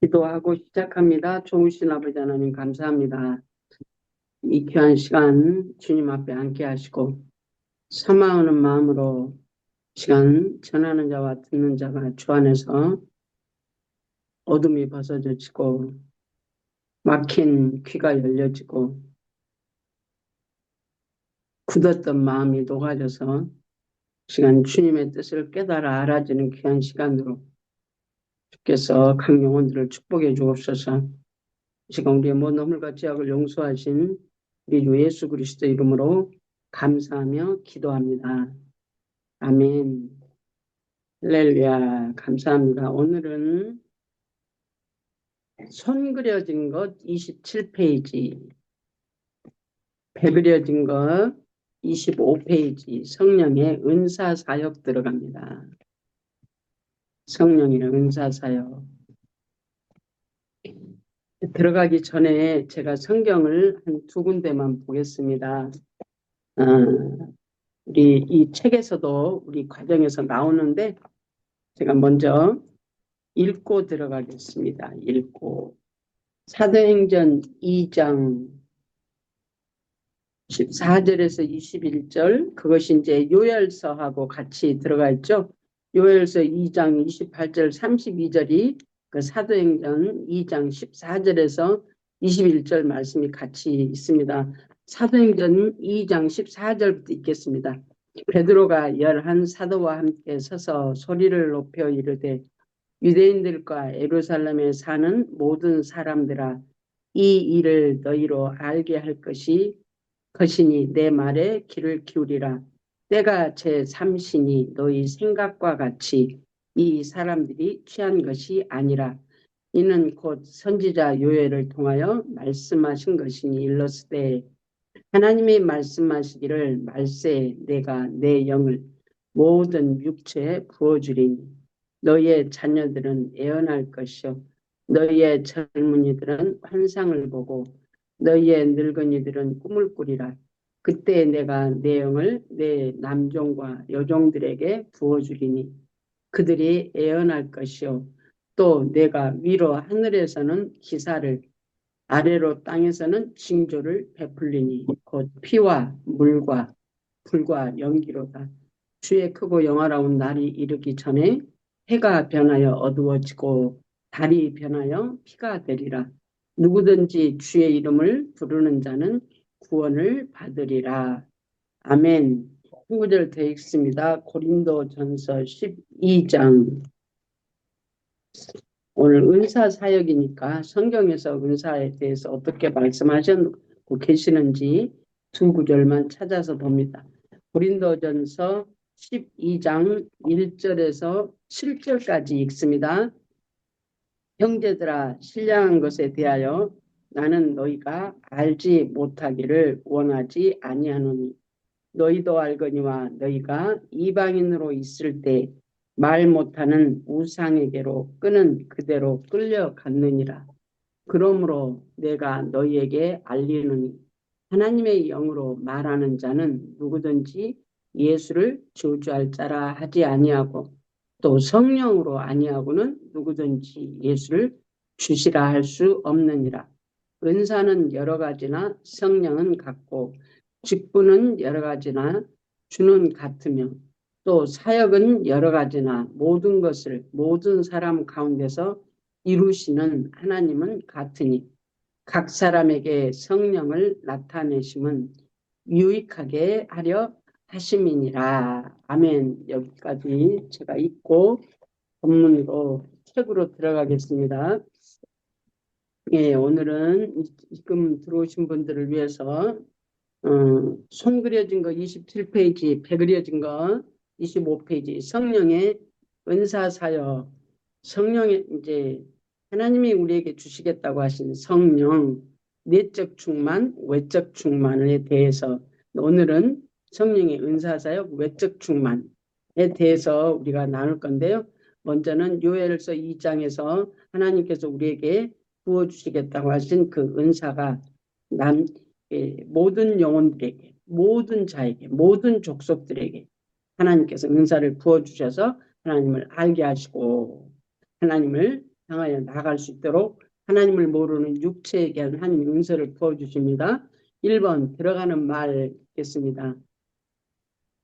기도하고 시작합니다. 좋으신 아버지 하나님 감사합니다. 이 귀한 시간 주님 앞에 함께 하시고 사모하는 마음으로 시간 전하는 자와 듣는 자가 주 안에서 어둠이 벗어지고 막힌 귀가 열려지고 굳었던 마음이 녹아져서 시간 주님의 뜻을 깨달아 알아지는 귀한 시간으로 주께서 각 영혼들을 축복해 주옵소서. 지금 우리의 모든 허물과 죄악을 용서하신 우리 주 예수 그리스도 이름으로 감사하며 기도합니다. 아멘. 할렐루야. 감사합니다. 오늘은 손 그려진 것 27페이지, 배 그려진 것 25페이지, 성령의 은사사역 들어갑니다. 성령의 은사사역. 들어가기 전에 제가 성경을 한 두 군데만 보겠습니다. 우리 이 책에서도 우리 과정에서 나오는데 제가 먼저 읽고 들어가겠습니다. 읽고 사도행전 2장 14절에서 21절 그것이 이제 요엘서하고 같이 들어가 있죠. 요엘서 2장 28절 32절이 그 사도행전 2장 14절에서 21절 말씀이 같이 있습니다. 사도행전 2장 14절부터 읽겠습니다. 베드로가 열한 사도와 함께 서서 소리를 높여 이르되 유대인들과 예루살렘에 사는 모든 사람들아 이 일을 너희로 알게 할 것이니 내 말에 귀를 기울이라. 때가 제3시니 너희 생각과 같이 이 사람들이 취한 것이 아니라 이는 곧 선지자 요엘을 통하여 말씀하신 것이니 일렀으되 하나님이 말씀하시기를 말세 내가 내 영을 모든 육체에 부어주리니 너희의 자녀들은 애언할 것이요 너희의 젊은이들은 환상을 보고 너희의 늙은이들은 꿈을 꾸리라. 그때 내가 내 영을 내 남종과 여종들에게 부어주리니 그들이 애언할 것이요 또 내가 위로 하늘에서는 기사를 아래로 땅에서는 징조를 베풀리니 곧 피와 물과 불과 연기로다. 주의 크고 영화로운 날이 이르기 전에 해가 변하여 어두워지고 달이 변하여 피가 되리라. 누구든지 주의 이름을 부르는 자는 구원을 받으리라. 아멘. 한 구절 더 읽습니다. 고린도전서 12장. 오늘 은사 사역이니까 성경에서 은사에 대해서 어떻게 말씀하셨고 계시는지 두 구절만 찾아서 봅니다. 고린도전서 12장 1절에서 7절까지 읽습니다. 형제들아 신령한 것에 대하여 나는 너희가 알지 못하기를 원하지 아니하노니 너희도 알거니와 너희가 이방인으로 있을 때 말 못하는 우상에게로 끄는 그대로 끌려갔느니라. 그러므로 내가 너희에게 알리노니 하나님의 영으로 말하는 자는 누구든지 예수를 저주할 자라 하지 아니하고 또 성령으로 아니하고는 누구든지 예수를 주시라 할 수 없느니라. 은사는 여러 가지나 성령은 같고 직분은 여러 가지나 주는 같으며 또 사역은 여러 가지나 모든 것을 모든 사람 가운데서 이루시는 하나님은 같으니 각 사람에게 성령을 나타내심은 유익하게 하려 하심이니라. 아멘. 여기까지 제가 읽고 본문으로 책으로 들어가겠습니다. 예, 오늘은 지금 들어오신 분들을 위해서 손 그려진 거 27페이지, 배 그려진 거 25페이지, 성령의 은사사역, 성령의 이제 하나님이 우리에게 주시겠다고 하신 성령, 내적 충만, 외적 충만에 대해서 오늘은 성령의 은사사역, 외적 충만에 대해서 우리가 나눌 건데요. 먼저는 요엘서 2장에서 하나님께서 우리에게 부어주시겠다고 하신 그 은사가 모든 영혼들에게, 모든 자에게, 모든 족속들에게 하나님께서 은사를 부어주셔서 하나님을 알게 하시고 하나님을 향하여 나아갈 수 있도록 하나님을 모르는 육체에게 하나님 은사를 부어주십니다. 1번 들어가는 말 읽겠습니다.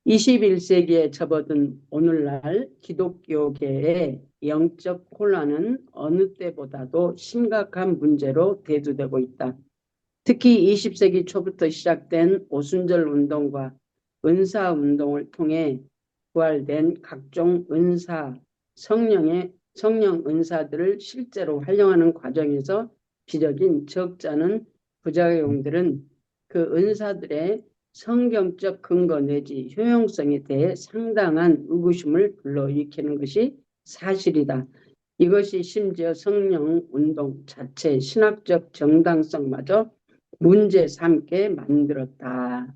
21세기에 접어든 오늘날 기독교계의 영적 혼란은 어느 때보다도 심각한 문제로 대두되고 있다. 특히 20세기 초부터 시작된 오순절 운동과 은사 운동을 통해 부활된 각종 은사, 성령 은사들을 실제로 활용하는 과정에서 비적인 적잖은 부작용들은 그 은사들의 성경적 근거 내지 효용성에 대해 상당한 의구심을 불러일으키는 것이 사실이다. 이것이 심지어 성령 운동 자체 신학적 정당성마저 문제 삼게 만들었다.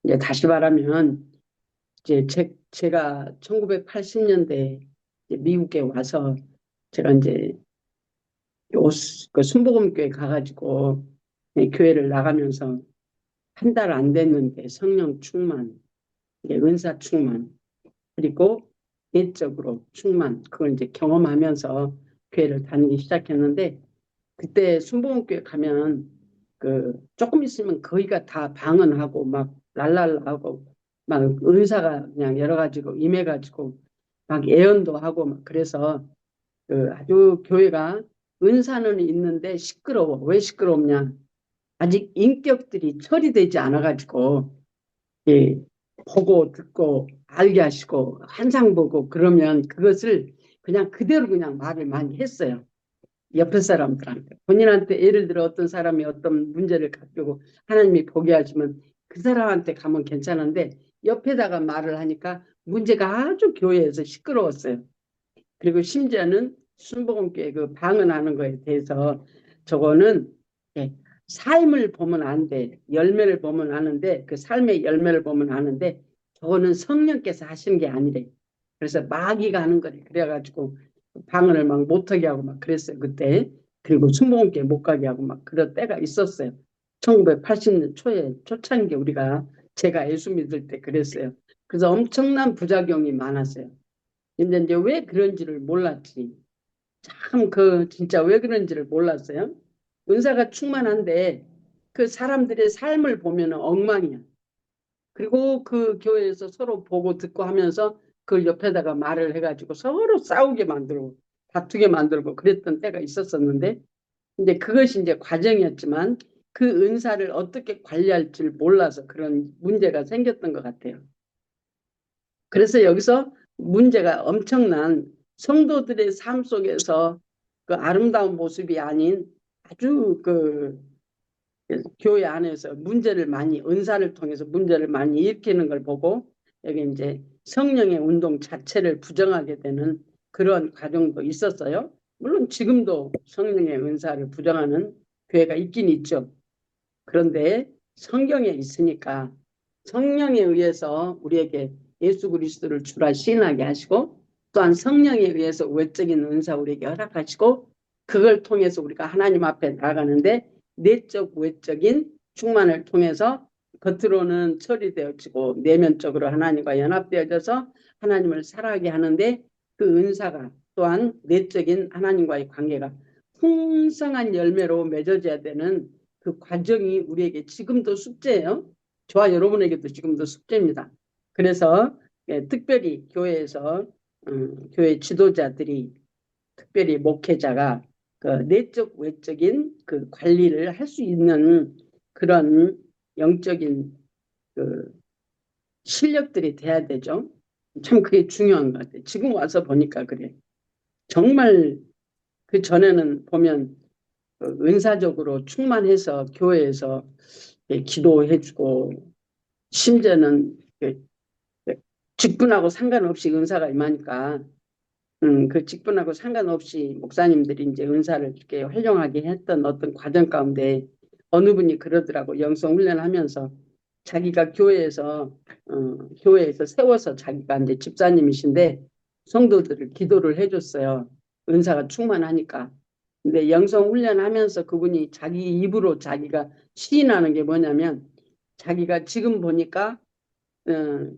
이제 다시 말하면 이제 제가 1980년대 미국에 와서 제가 이제 그 순복음교회 가가지고 교회를 나가면서 한 달 안 됐는데 성령 충만, 은사 충만, 그리고 내적으로 충만, 그걸 이제 경험하면서 교회를 다니기 시작했는데 그때 순복음교회 가면 그 조금 있으면 거기가 다 방언하고 막 랄랄라하고 막 은사가 그냥 여러 가지로 임해가지고 막 예언도 하고 막 그래서 그 아주 교회가 은사는 있는데 시끄러워. 왜 시끄럽냐? 아직 인격들이 처리되지 않아가지고 예, 보고 듣고 알게 하시고 환상 보고 그러면 그것을 그냥 그대로 그냥 말을 많이 했어요. 옆에 사람들한테. 본인한테 예를 들어 어떤 사람이 어떤 문제를 가지고 하나님이 보게 하시면 그 사람한테 가면 괜찮은데 옆에다가 말을 하니까 문제가 아주 교회에서 시끄러웠어요. 그리고 심지어는 순복음교회 그 방언하는 거에 대해서 저거는 예, 삶을 보면 안 돼. 열매를 보면 아는데 그 삶의 열매를 보면 아는데 저거는 성령께서 하시는 게 아니래. 그래서 마귀가 하는 거래. 그래가지고 방언을 막 못하게 하고 막 그랬어요. 그때. 그리고 순복음교회 못 가게 하고 막 그럴 때가 있었어요. 1980년 초에 초창기 우리가 제가 예수 믿을 때 그랬어요. 그래서 엄청난 부작용이 많았어요. 근데 이제 왜 그런지를 몰랐지. 참 진짜 왜 그런지를 몰랐어요. 은사가 충만한데 그 사람들의 삶을 보면 엉망이야. 그리고 그 교회에서 서로 보고 듣고 하면서 그 옆에다가 말을 해가지고 서로 싸우게 만들고 다투게 만들고 그랬던 때가 있었었는데 이제 그것이 이제 과정이었지만 그 은사를 어떻게 관리할지를 몰라서 그런 문제가 생겼던 것 같아요. 그래서 여기서 문제가 엄청난 성도들의 삶 속에서 그 아름다운 모습이 아닌 아주 그 교회 안에서 문제를 많이 은사를 통해서 문제를 많이 일으키는 걸 보고 여기 이제 성령의 운동 자체를 부정하게 되는 그런 과정도 있었어요. 물론 지금도 성령의 은사를 부정하는 교회가 있긴 있죠. 그런데 성경에 있으니까 성령에 의해서 우리에게 예수 그리스도를 주라 시인하게 하시고 또한 성령에 의해서 외적인 은사 우리에게 허락하시고 그걸 통해서 우리가 하나님 앞에 나아가는데 내적 외적인 충만을 통해서 겉으로는 처리되어지고 내면적으로 하나님과 연합되어져서 하나님을 살아가게 하는데 그 은사가 또한 내적인 하나님과의 관계가 풍성한 열매로 맺어져야 되는 그 과정이 우리에게 지금도 숙제예요. 저와 여러분에게도 지금도 숙제입니다. 그래서 특별히 교회에서 교회 지도자들이 특별히 목회자가 그 내적 외적인 그 관리를 할 수 있는 그런 영적인 그 실력들이 돼야 되죠. 참 그게 중요한 것 같아요. 지금 와서 보니까 그래. 정말 그 전에는 보면 은사적으로 충만해서 교회에서 기도해주고 심지어는 직분하고 상관없이 은사가 임하니까 그 직분하고 상관없이 목사님들이 이제 은사를 이렇게 활용하게 했던 어떤 과정 가운데 어느 분이 그러더라고. 영성 훈련하면서 자기가 교회에서 세워서 자기가 이제 집사님이신데 성도들을 기도를 해줬어요. 은사가 충만하니까. 근데 영성 훈련하면서 그분이 자기 입으로 자기가 시인하는 게 뭐냐면 자기가 지금 보니까 어,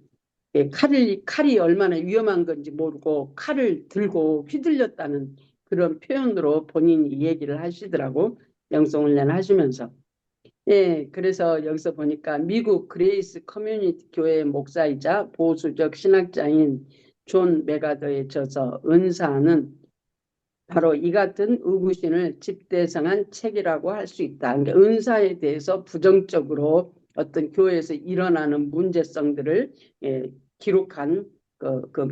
칼이 얼마나 위험한 건지 모르고 칼을 들고 휘둘렸다는 그런 표현으로 본인이 이 얘기를 하시더라고. 영성훈련 하시면서. 예, 그래서 여기서 보니까 미국 그레이스 커뮤니티 교회 목사이자 보수적 신학자인 존 메가더의 저서 은사는 바로 이 같은 의구심을 집대성한 책이라고 할 수 있다. 그러니까 은사에 대해서 부정적으로 어떤 교회에서 일어나는 문제성들을 기록한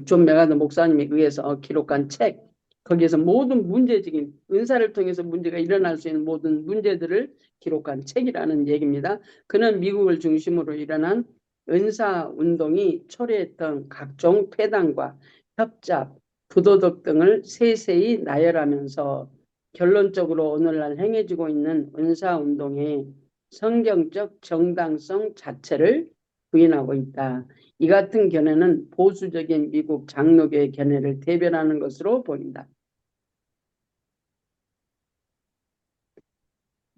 존 메가더 목사님에 의해서 기록한 책. 거기에서 모든 문제적인 은사를 통해서 문제가 일어날 수 있는 모든 문제들을 기록한 책이라는 얘기입니다. 그는 미국을 중심으로 일어난 은사 운동이 초래했던 각종 폐단과 협잡, 부도덕 등을 세세히 나열하면서 결론적으로 오늘날 행해지고 있는 은사운동의 성경적 정당성 자체를 부인하고 있다. 이 같은 견해는 보수적인 미국 장로교의 견해를 대변하는 것으로 보인다.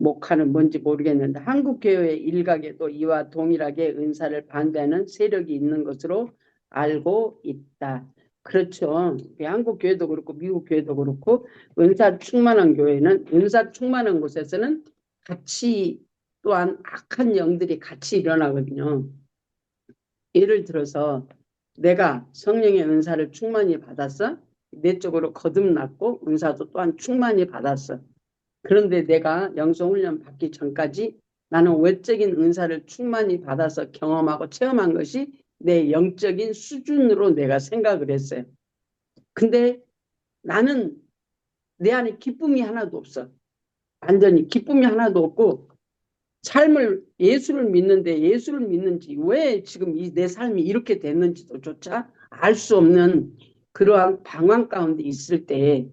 목화는 뭔지 모르겠는데 한국교회 일각에도 이와 동일하게 은사를 반대하는 세력이 있는 것으로 알고 있다. 그렇죠. 한국 교회도 그렇고 미국 교회도 그렇고 은사 충만한 교회는 은사 충만한 곳에서는 같이 또한 악한 영들이 같이 일어나거든요. 예를 들어서 내가 성령의 은사를 충만히 받았어. 내적으로 거듭났고 은사도 또한 충만히 받았어. 그런데 내가 영성훈련 받기 전까지 나는 외적인 은사를 충만히 받아서 경험하고 체험한 것이 내 영적인 수준으로 내가 생각을 했어요. 근데 나는 내 안에 기쁨이 하나도 없어. 완전히 기쁨이 하나도 없고 삶을 예수를 믿는데 예수를 믿는지 왜 지금 내 삶이 이렇게 됐는지도 조차 알 수 없는 그러한 방황 가운데 있을 때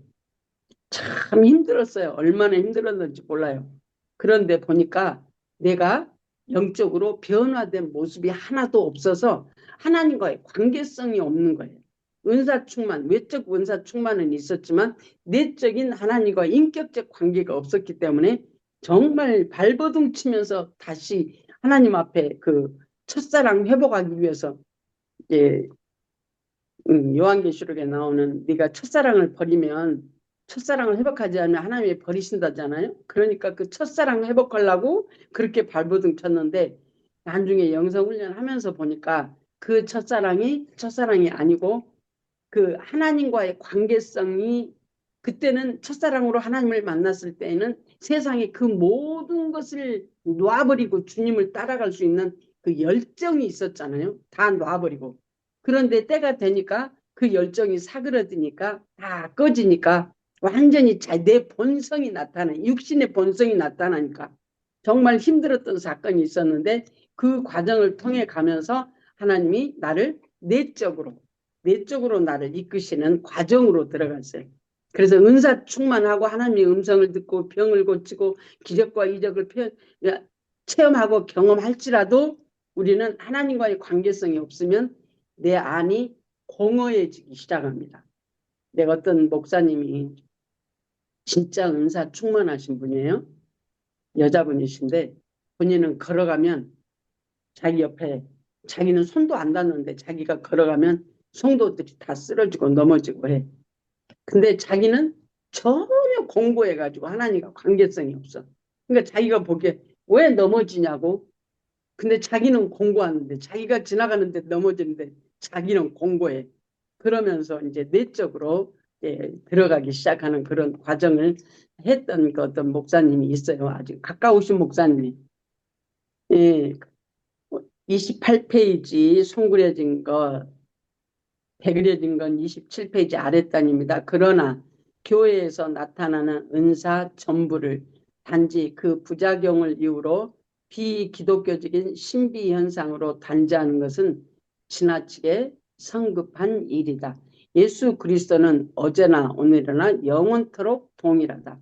참 힘들었어요. 얼마나 힘들었는지 몰라요. 그런데 보니까 내가 영적으로 변화된 모습이 하나도 없어서 하나님과의 관계성이 없는 거예요. 은사 충만, 외적 은사 충만은 있었지만 내적인 하나님과 인격적 관계가 없었기 때문에 정말 발버둥 치면서 다시 하나님 앞에 그 첫사랑 회복하기 위해서 예, 요한계시록에 나오는 네가 첫사랑을 버리면 첫사랑을 회복하지 않으면 하나님이 버리신다잖아요. 그러니까 그 첫사랑 회복하려고 그렇게 발버둥 쳤는데 나중에 영성훈련 하면서 보니까 그 첫사랑이 아니고 그 하나님과의 관계성이 그때는 첫사랑으로 하나님을 만났을 때에는 세상의 그 모든 것을 놔버리고 주님을 따라갈 수 있는 그 열정이 있었잖아요. 다 놔버리고. 그런데 때가 되니까 그 열정이 사그러드니까 다 꺼지니까 완전히 내 본성이 나타나는 육신의 본성이 나타나니까 정말 힘들었던 사건이 있었는데 그 과정을 통해 가면서 하나님이 나를 내적으로 나를 이끄시는 과정으로 들어갔어요. 그래서 은사 충만하고 하나님의 음성을 듣고 병을 고치고 기적과 이적을 체험하고 경험할지라도 우리는 하나님과의 관계성이 없으면 내 안이 공허해지기 시작합니다. 내가 어떤 목사님이 진짜 은사 충만하신 분이에요. 여자분이신데 본인은 걸어가면 자기 옆에 자기는 손도 안 닿는데 자기가 걸어가면 성도들이 다 쓰러지고 넘어지고 해. 근데 자기는 전혀 공고해가지고 하나님과 관계성이 없어. 그러니까 자기가 보기에 왜 넘어지냐고. 근데 자기는 공고하는데 자기가 지나가는데 넘어지는데 자기는 공고해. 그러면서 이제 내적으로 들어가기 시작하는 그런 과정을 했던 그 어떤 목사님이 있어요. 아주 가까우신 목사님이. 예, 28페이지 송그려진 거, 배그려진 건 27페이지 아랫단입니다. 그러나 교회에서 나타나는 은사 전부를 단지 그 부작용을 이유로 비기독교적인 신비 현상으로 단죄하는 것은 지나치게 성급한 일이다. 예수 그리스도는 어제나 오늘이나 영원토록 동일하다.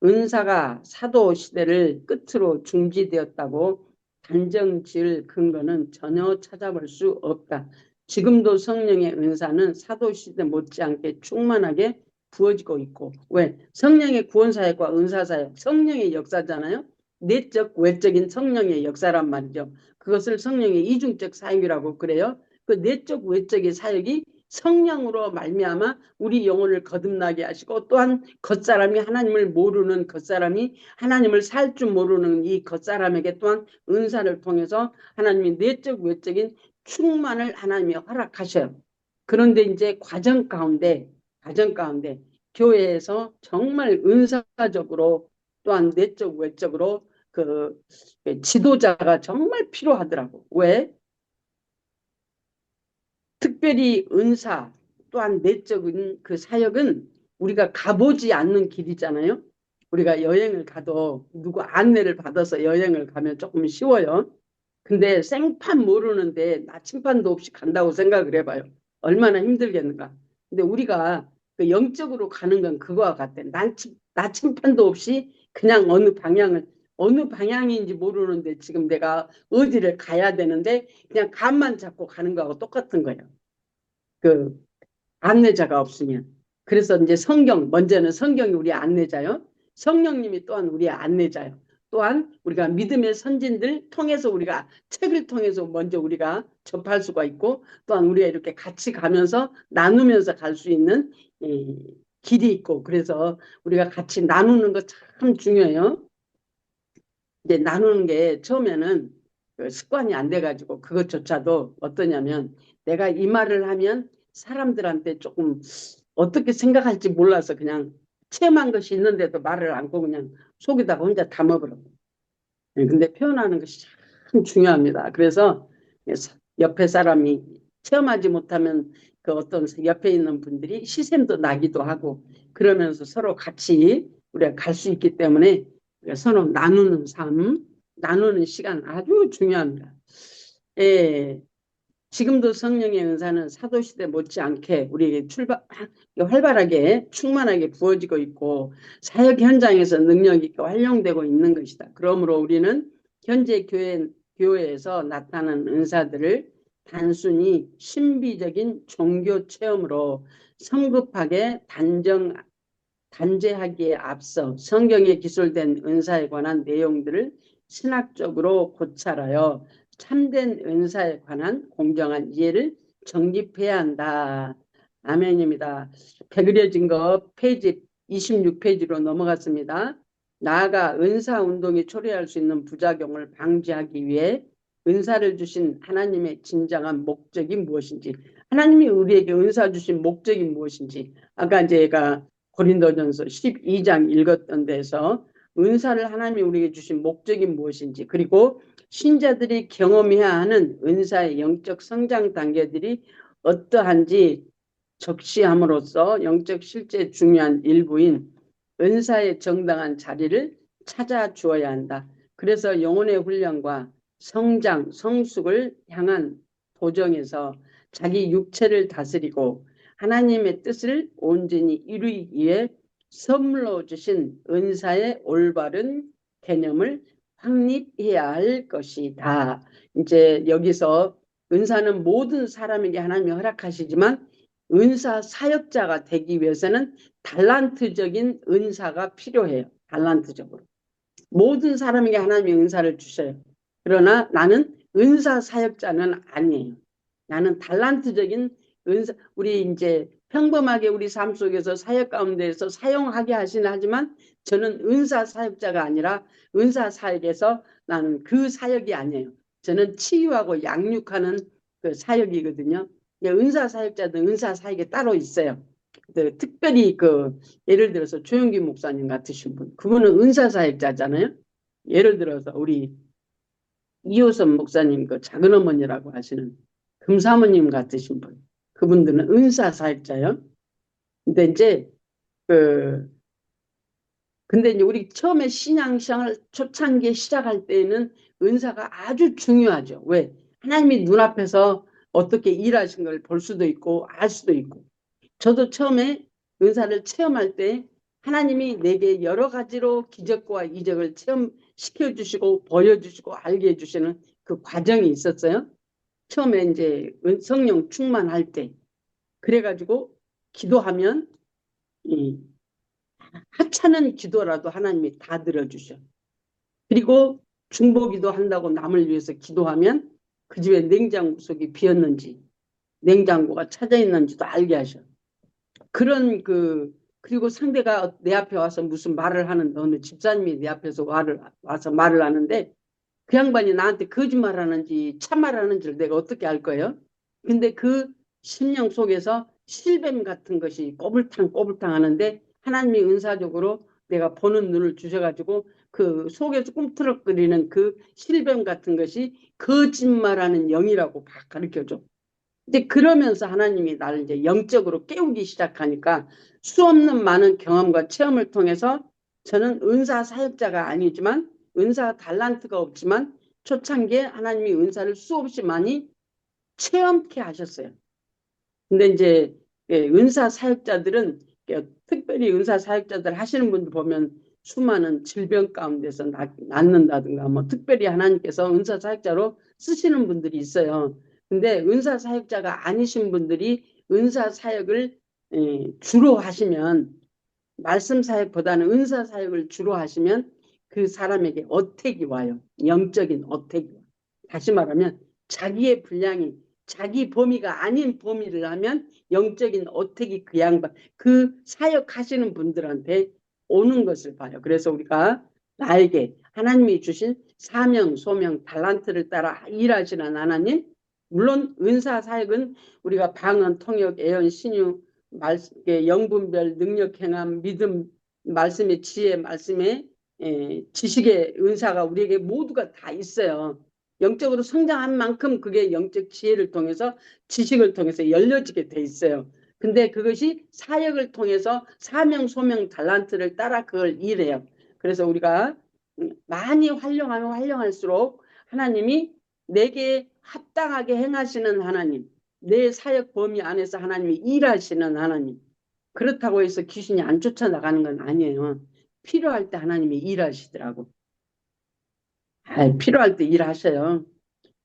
은사가 사도 시대를 끝으로 중지되었다고 단정 지을 근거는 전혀 찾아볼 수 없다. 지금도 성령의 은사는 사도시대 못지않게 충만하게 부어지고 있고 왜? 성령의 구원사역과 은사사역, 성령의 역사잖아요. 내적, 외적인 성령의 역사란 말이죠. 그것을 성령의 이중적 사역이라고 그래요. 그 내적, 외적의 사역이 성령으로 말미암아 우리 영혼을 거듭나게 하시고, 또한 겉사람이 하나님을 모르는 겉사람이 하나님을 살 줄 모르는 이 겉사람에게 또한 은사를 통해서 하나님이 내적 외적인 충만을 하나님이 허락하셔요. 그런데 이제 과정 가운데 교회에서 정말 은사적으로 또한 내적 외적으로 그 지도자가 정말 필요하더라고. 왜? 특별히 은사 또한 내적인 그 사역은 우리가 가보지 않는 길이잖아요. 우리가 여행을 가도 누구 안내를 받아서 여행을 가면 조금 쉬워요. 근데 생판 모르는데 나침반도 없이 간다고 생각을 해봐요. 얼마나 힘들겠는가. 근데 우리가 그 영적으로 가는 건 그거와 같아. 나침반도 없이 그냥 어느 방향인지 모르는데 지금 내가 어디를 가야 되는데 그냥 감만 잡고 가는 거하고 똑같은 거예요. 그 안내자가 없으면. 그래서 이제 먼저는 성경이 우리 안내자요. 성령님이 또한 우리의 안내자요. 또한 우리가 믿음의 선진들 통해서 우리가 책을 통해서 먼저 우리가 접할 수가 있고, 또한 우리가 이렇게 같이 가면서 나누면서 갈 수 있는 길이 있고, 그래서 우리가 같이 나누는 거 참 중요해요. 이제 나누는 게 처음에는 그 습관이 안 돼가지고 그것조차도 어떠냐면, 내가 이 말을 하면 사람들한테 조금 어떻게 생각할지 몰라서 그냥 체험한 것이 있는데도 말을 않고 그냥 속에다가 혼자 담아버려. 근데 표현하는 것이 참 중요합니다. 그래서 옆에 사람이 체험하지 못하면 그 어떤 옆에 있는 분들이 시샘도 나기도 하고, 그러면서 서로 같이 우리가 갈 수 있기 때문에 서로 나누는 나누는 시간 아주 중요합니다. 예, 지금도 성령의 은사는 사도시대 못지않게 우리에게 활발하게 충만하게 부어지고 있고, 사역 현장에서 능력 있게 활용되고 있는 것이다. 그러므로 우리는 현재 교회에서 나타나는 은사들을 단순히 신비적인 종교 체험으로 성급하게 단죄하기에 앞서 성경에 기술된 은사에 관한 내용들을 신학적으로 고찰하여 참된 은사에 관한 공정한 이해를 정립해야 한다. 아멘입니다. 게으려진 거 페이지 26페이지로 넘어갔습니다. 나아가 은사 운동이 초래할 수 있는 부작용을 방지하기 위해 은사를 주신 하나님의 진정한 목적이 무엇인지, 하나님이 우리에게 은사 주신 목적이 무엇인지, 아까 제가 고린도전서 12장 읽었던 데서 은사를 하나님이 우리에게 주신 목적이 무엇인지, 그리고 신자들이 경험해야 하는 은사의 영적 성장 단계들이 어떠한지 적시함으로써 영적 실제 중요한 일부인 은사의 정당한 자리를 찾아 주어야 한다. 그래서 영혼의 훈련과 성장, 성숙을 향한 도정에서 자기 육체를 다스리고 하나님의 뜻을 온전히 이루기 위해 선물로 주신 은사의 올바른 개념을 확립해야 할 것이다. 이제 여기서 은사는 모든 사람에게 하나님이 허락하시지만 은사 사역자가 되기 위해서는 달란트적인 은사가 필요해요. 달란트적으로. 모든 사람에게 하나님이 은사를 주셔요. 그러나 나는 은사 사역자는 아니에요. 나는 달란트적인 은사, 우리 이제 평범하게 우리 삶 속에서 사역 가운데에서 사용하게 하지만 저는 은사 사역자가 아니라 은사 사역에서 나는 그 사역이 아니에요. 저는 치유하고 양육하는 그 사역이거든요. 은사 사역자든 은사 사역이 따로 있어요. 특별히 예를 들어서 조영기 목사님 같으신 분, 그분은 은사 사역자잖아요. 예를 들어서 우리 이호선 목사님 작은 어머니라고 하시는 금사모님 같으신 분, 그분들은 은사 사역자요. 근데 이제 근데 이제 우리 처음에 신앙생활 초창기에 시작할 때는 은사가 아주 중요하죠. 왜? 하나님이 눈앞에서 어떻게 일하신 걸 볼 수도 있고 알 수도 있고. 저도 처음에 은사를 체험할 때 하나님이 내게 여러 가지로 기적과 이적을 체험시켜 주시고 보여주시고 알게 해주시는 그 과정이 있었어요. 처음에 이제 성령 충만할 때. 그래가지고 기도하면 하찮은 기도라도 하나님이 다 들어주셔. 그리고 중보기도 한다고 남을 위해서 기도하면 그 집에 냉장고 속이 비었는지 냉장고가 찾아 있는지도 알게 하셔. 그런 그리고 상대가 내 앞에 와서 무슨 말을 하는데, 어느 집사님이 내 앞에서 와서 말을 하는데 그 양반이 나한테 거짓말 하는지 참말 하는지를 내가 어떻게 알 거예요? 근데 그 심령 속에서 실뱀 같은 것이 꼬불탕꼬불탕 하는데 하나님이 은사적으로 내가 보는 눈을 주셔가지고 그 속에서 꿈틀럭거리는 그 실뱀 같은 것이 거짓말하는 영이라고 가르쳐줘. 이제 그러면서 하나님이 나를 이제 영적으로 깨우기 시작하니까 수없는 많은 경험과 체험을 통해서 저는 은사 사역자가 아니지만 은사 달란트가 없지만 초창기에 하나님이 은사를 수없이 많이 체험케 하셨어요. 근데 이제 은사 사역자들은 특별히 은사 사역자들 하시는 분들 보면 수많은 질병 가운데서 낫는다든가 뭐 특별히 하나님께서 은사 사역자로 쓰시는 분들이 있어요. 근데 은사 사역자가 아니신 분들이 은사 사역을 주로 하시면 말씀 사역보다는 은사 사역을 주로 하시면 그 사람에게 어택이 와요. 영적인 어택이 와요. 다시 말하면 자기의 분량이 자기 범위가 아닌 범위를 하면 영적인 어택이 그 양반 그 사역하시는 분들한테 오는 것을 봐요. 그래서 우리가 나에게 하나님이 주신 사명, 소명, 달란트를 따라 일하시는 하나님, 물론 은사 사역은 우리가 방언, 통역, 예언, 신유, 영분별, 능력, 행함, 믿음, 말씀의 지혜, 말씀의 지식의 은사가 우리에게 모두가 다 있어요. 영적으로 성장한 만큼 그게 영적 지혜를 통해서 지식을 통해서 열려지게 돼 있어요. 근데 그것이 사역을 통해서 사명, 소명, 달란트를 따라 그걸 일해요. 그래서 우리가 많이 활용하면 활용할수록 하나님이 내게 합당하게 행하시는 하나님, 내 사역 범위 안에서 하나님이 일하시는 하나님. 그렇다고 해서 귀신이 안 쫓아나가는 건 아니에요. 필요할 때 하나님이 일하시더라고. 필요할 때 일하셔요.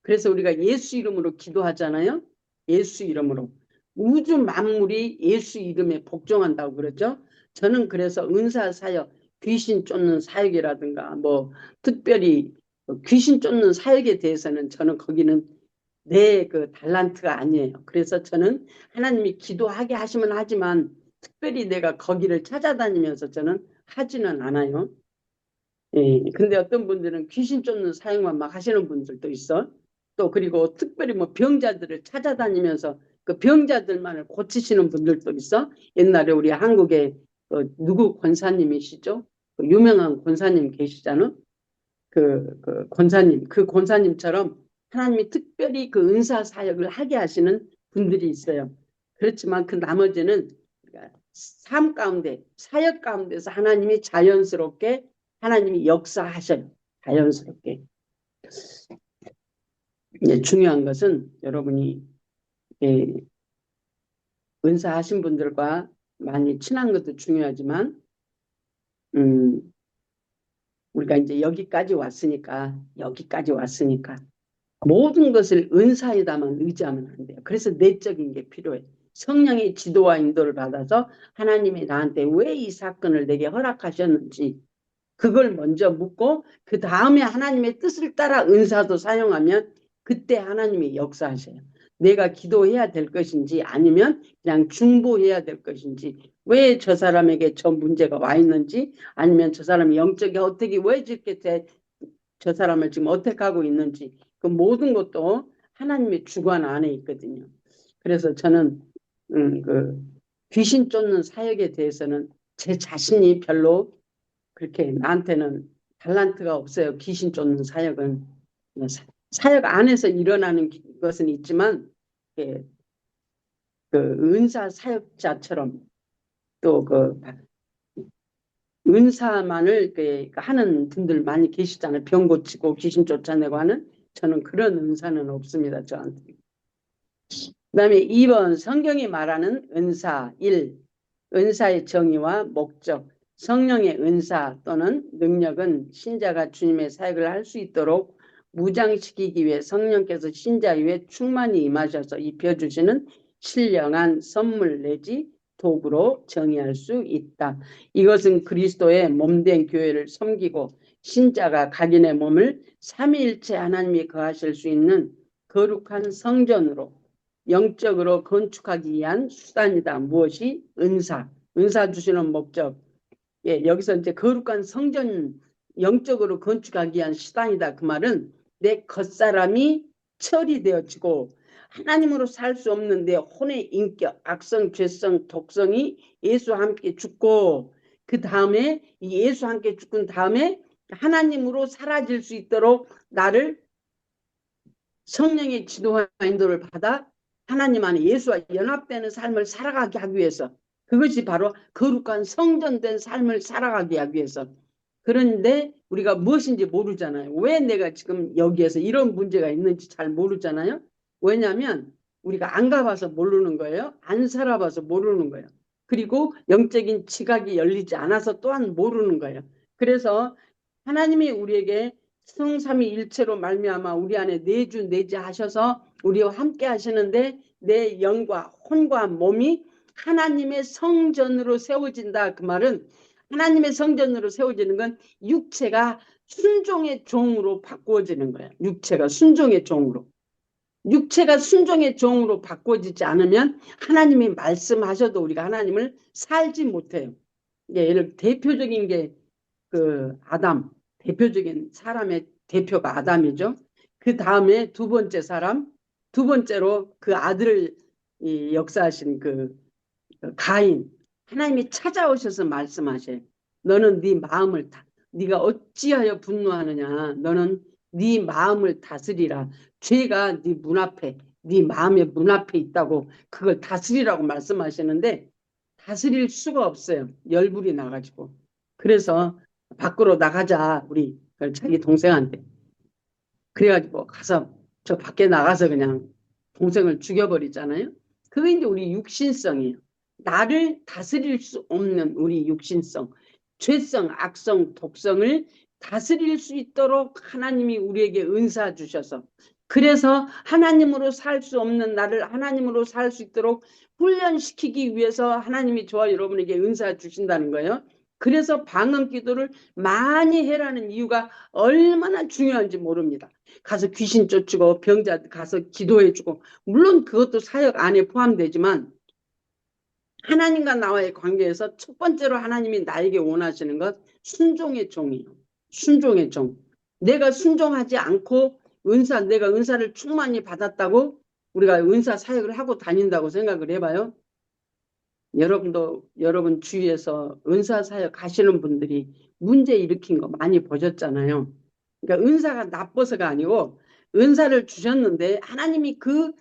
그래서 우리가 예수 이름으로 기도하잖아요. 예수 이름으로. 우주 만물이 예수 이름에 복종한다고 그러죠. 저는 그래서 은사 사역, 귀신 쫓는 사역이라든가 뭐 특별히 귀신 쫓는 사역에 대해서는 저는 거기는 내 그 달란트가 아니에요. 그래서 저는 하나님이 기도하게 하시면 하지만 특별히 내가 거기를 찾아다니면서 저는 하지는 않아요. 근데 어떤 분들은 귀신 쫓는 사역만 막 하시는 분들도 있어. 또 그리고 특별히 뭐 병자들을 찾아다니면서 그 병자들만을 고치시는 분들도 있어. 옛날에 우리 한국에 누구 권사님이시죠? 그 유명한 권사님 계시잖아. 그 권사님, 그 권사님처럼 하나님이 특별히 그 은사 사역을 하게 하시는 분들이 있어요. 그렇지만 그 나머지는 삶 가운데, 사역 가운데서 하나님이 자연스럽게 하나님이 역사하셔요. 자연스럽게. 중요한 것은 여러분이 은사하신 분들과 많이 친한 것도 중요하지만 우리가 이제 여기까지 왔으니까 모든 것을 은사에다만 의지하면 안 돼요. 그래서 내적인 게 필요해. 성령의 지도와 인도를 받아서 하나님이 나한테 왜 이 사건을 내게 허락하셨는지 그걸 먼저 묻고 그 다음에 하나님의 뜻을 따라 은사도 사용하면 그때 하나님이 역사하셔요. 내가 기도해야 될 것인지 아니면 그냥 중보해야 될 것인지 왜 저 사람에게 저 문제가 와 있는지 아니면 저 사람이 영적인 어떻게 왜 이렇게 저 사람을 지금 어떻게 하고 있는지 그 모든 것도 하나님의 주관 안에 있거든요. 그래서 저는 그 귀신 쫓는 사역에 대해서는 제 자신이 별로 그렇게 나한테는 달란트가 없어요. 귀신 쫓는 사역은. 사역 안에서 일어나는 것은 있지만 그 은사 사역자처럼 또 그 은사만을 하는 분들 많이 계시잖아요. 병 고치고 귀신 쫓아내고 하는 저는 그런 은사는 없습니다. 저한테. 그다음에 2번 성경이 말하는 은사 1. 은사의 정의와 목적. 성령의 은사 또는 능력은 신자가 주님의 사역을 할 수 있도록 무장시키기 위해 성령께서 신자 위에 충만히 임하셔서 입혀주시는 신령한 선물 내지 도구로 정의할 수 있다. 이것은 그리스도의 몸된 교회를 섬기고 신자가 각인의 몸을 삼위일체 하나님이 거하실 수 있는 거룩한 성전으로 영적으로 건축하기 위한 수단이다. 무엇이? 은사. 은사 주시는 목적. 예, 여기서 이제 거룩한 성전 영적으로 건축하기 위한 수단이다. 그 말은 내 겉사람이 처리되어지고 하나님으로 살 수 없는 내 혼의 인격, 악성, 죄성, 독성이 예수와 함께 죽고 그 다음에 이 예수와 함께 죽은 다음에 하나님으로 사라질 수 있도록 나를 성령의 지도와 인도를 받아 하나님 안에 예수와 연합되는 삶을 살아가게 하기 위해서 그것이 바로 거룩한 성전된 삶을 살아가게 하기 위해서 그런데 우리가 무엇인지 모르잖아요. 왜 내가 지금 여기에서 이런 문제가 있는지 잘 모르잖아요. 왜냐하면 우리가 안 가봐서 모르는 거예요. 안 살아봐서 모르는 거예요. 그리고 영적인 지각이 열리지 않아서 또한 모르는 거예요. 그래서 하나님이 우리에게 성삼위일체로 말미암아 우리 안에 내주 내재하셔서 우리와 함께 하시는데 내 영과 혼과 몸이 하나님의 성전으로 세워진다. 그 말은 하나님의 성전으로 세워지는 건 육체가 순종의 종으로 바꾸어지는 거예요. 육체가 순종의 종으로. 육체가 순종의 종으로 바꿔지지 않으면 하나님이 말씀하셔도 우리가 하나님을 살지 못해요. 예를 대표적인 게 그 아담, 대표적인 사람의 대표가 아담이죠. 그 다음에 두 번째 사람, 두 번째로 그 아들을 역사하신 그 가인. 하나님이 찾아오셔서 말씀하셔요. 너는 네 마음을 네가 어찌하여 분노하느냐. 너는 네 마음을 다스리라. 죄가 네 문 앞에, 네 마음의 문 앞에 있다고 그걸 다스리라고 말씀하시는데 다스릴 수가 없어요. 열불이 나가지고. 그래서 밖으로 나가자 우리 자기 동생한테. 그래가지고 가서 저 밖에 나가서 그냥 동생을 죽여버리잖아요. 그게 이제 우리 육신성이에요. 나를 다스릴 수 없는 우리 육신성, 죄성, 악성, 독성을 다스릴 수 있도록 하나님이 우리에게 은사 주셔서 그래서 하나님으로 살 수 없는 나를 하나님으로 살 수 있도록 훈련시키기 위해서 하나님이 저와 여러분에게 은사 주신다는 거예요. 그래서 방언 기도를 많이 해라는 이유가 얼마나 중요한지 모릅니다. 가서 귀신 쫓고 병자 가서 기도해주고 물론 그것도 사역 안에 포함되지만 하나님과 나와의 관계에서 첫 번째로 하나님이 나에게 원하시는 것 순종의 종이에요. 순종의 종. 내가 순종하지 않고 내가 은사를 충만히 받았다고 우리가 은사 사역을 하고 다닌다고 생각을 해봐요. 여러분도 여러분 주위에서 은사 사역 하시는 분들이 문제 일으킨 거 많이 보셨잖아요. 그러니까 은사가 나빠서가 아니고 은사를 주셨는데 하나님이 그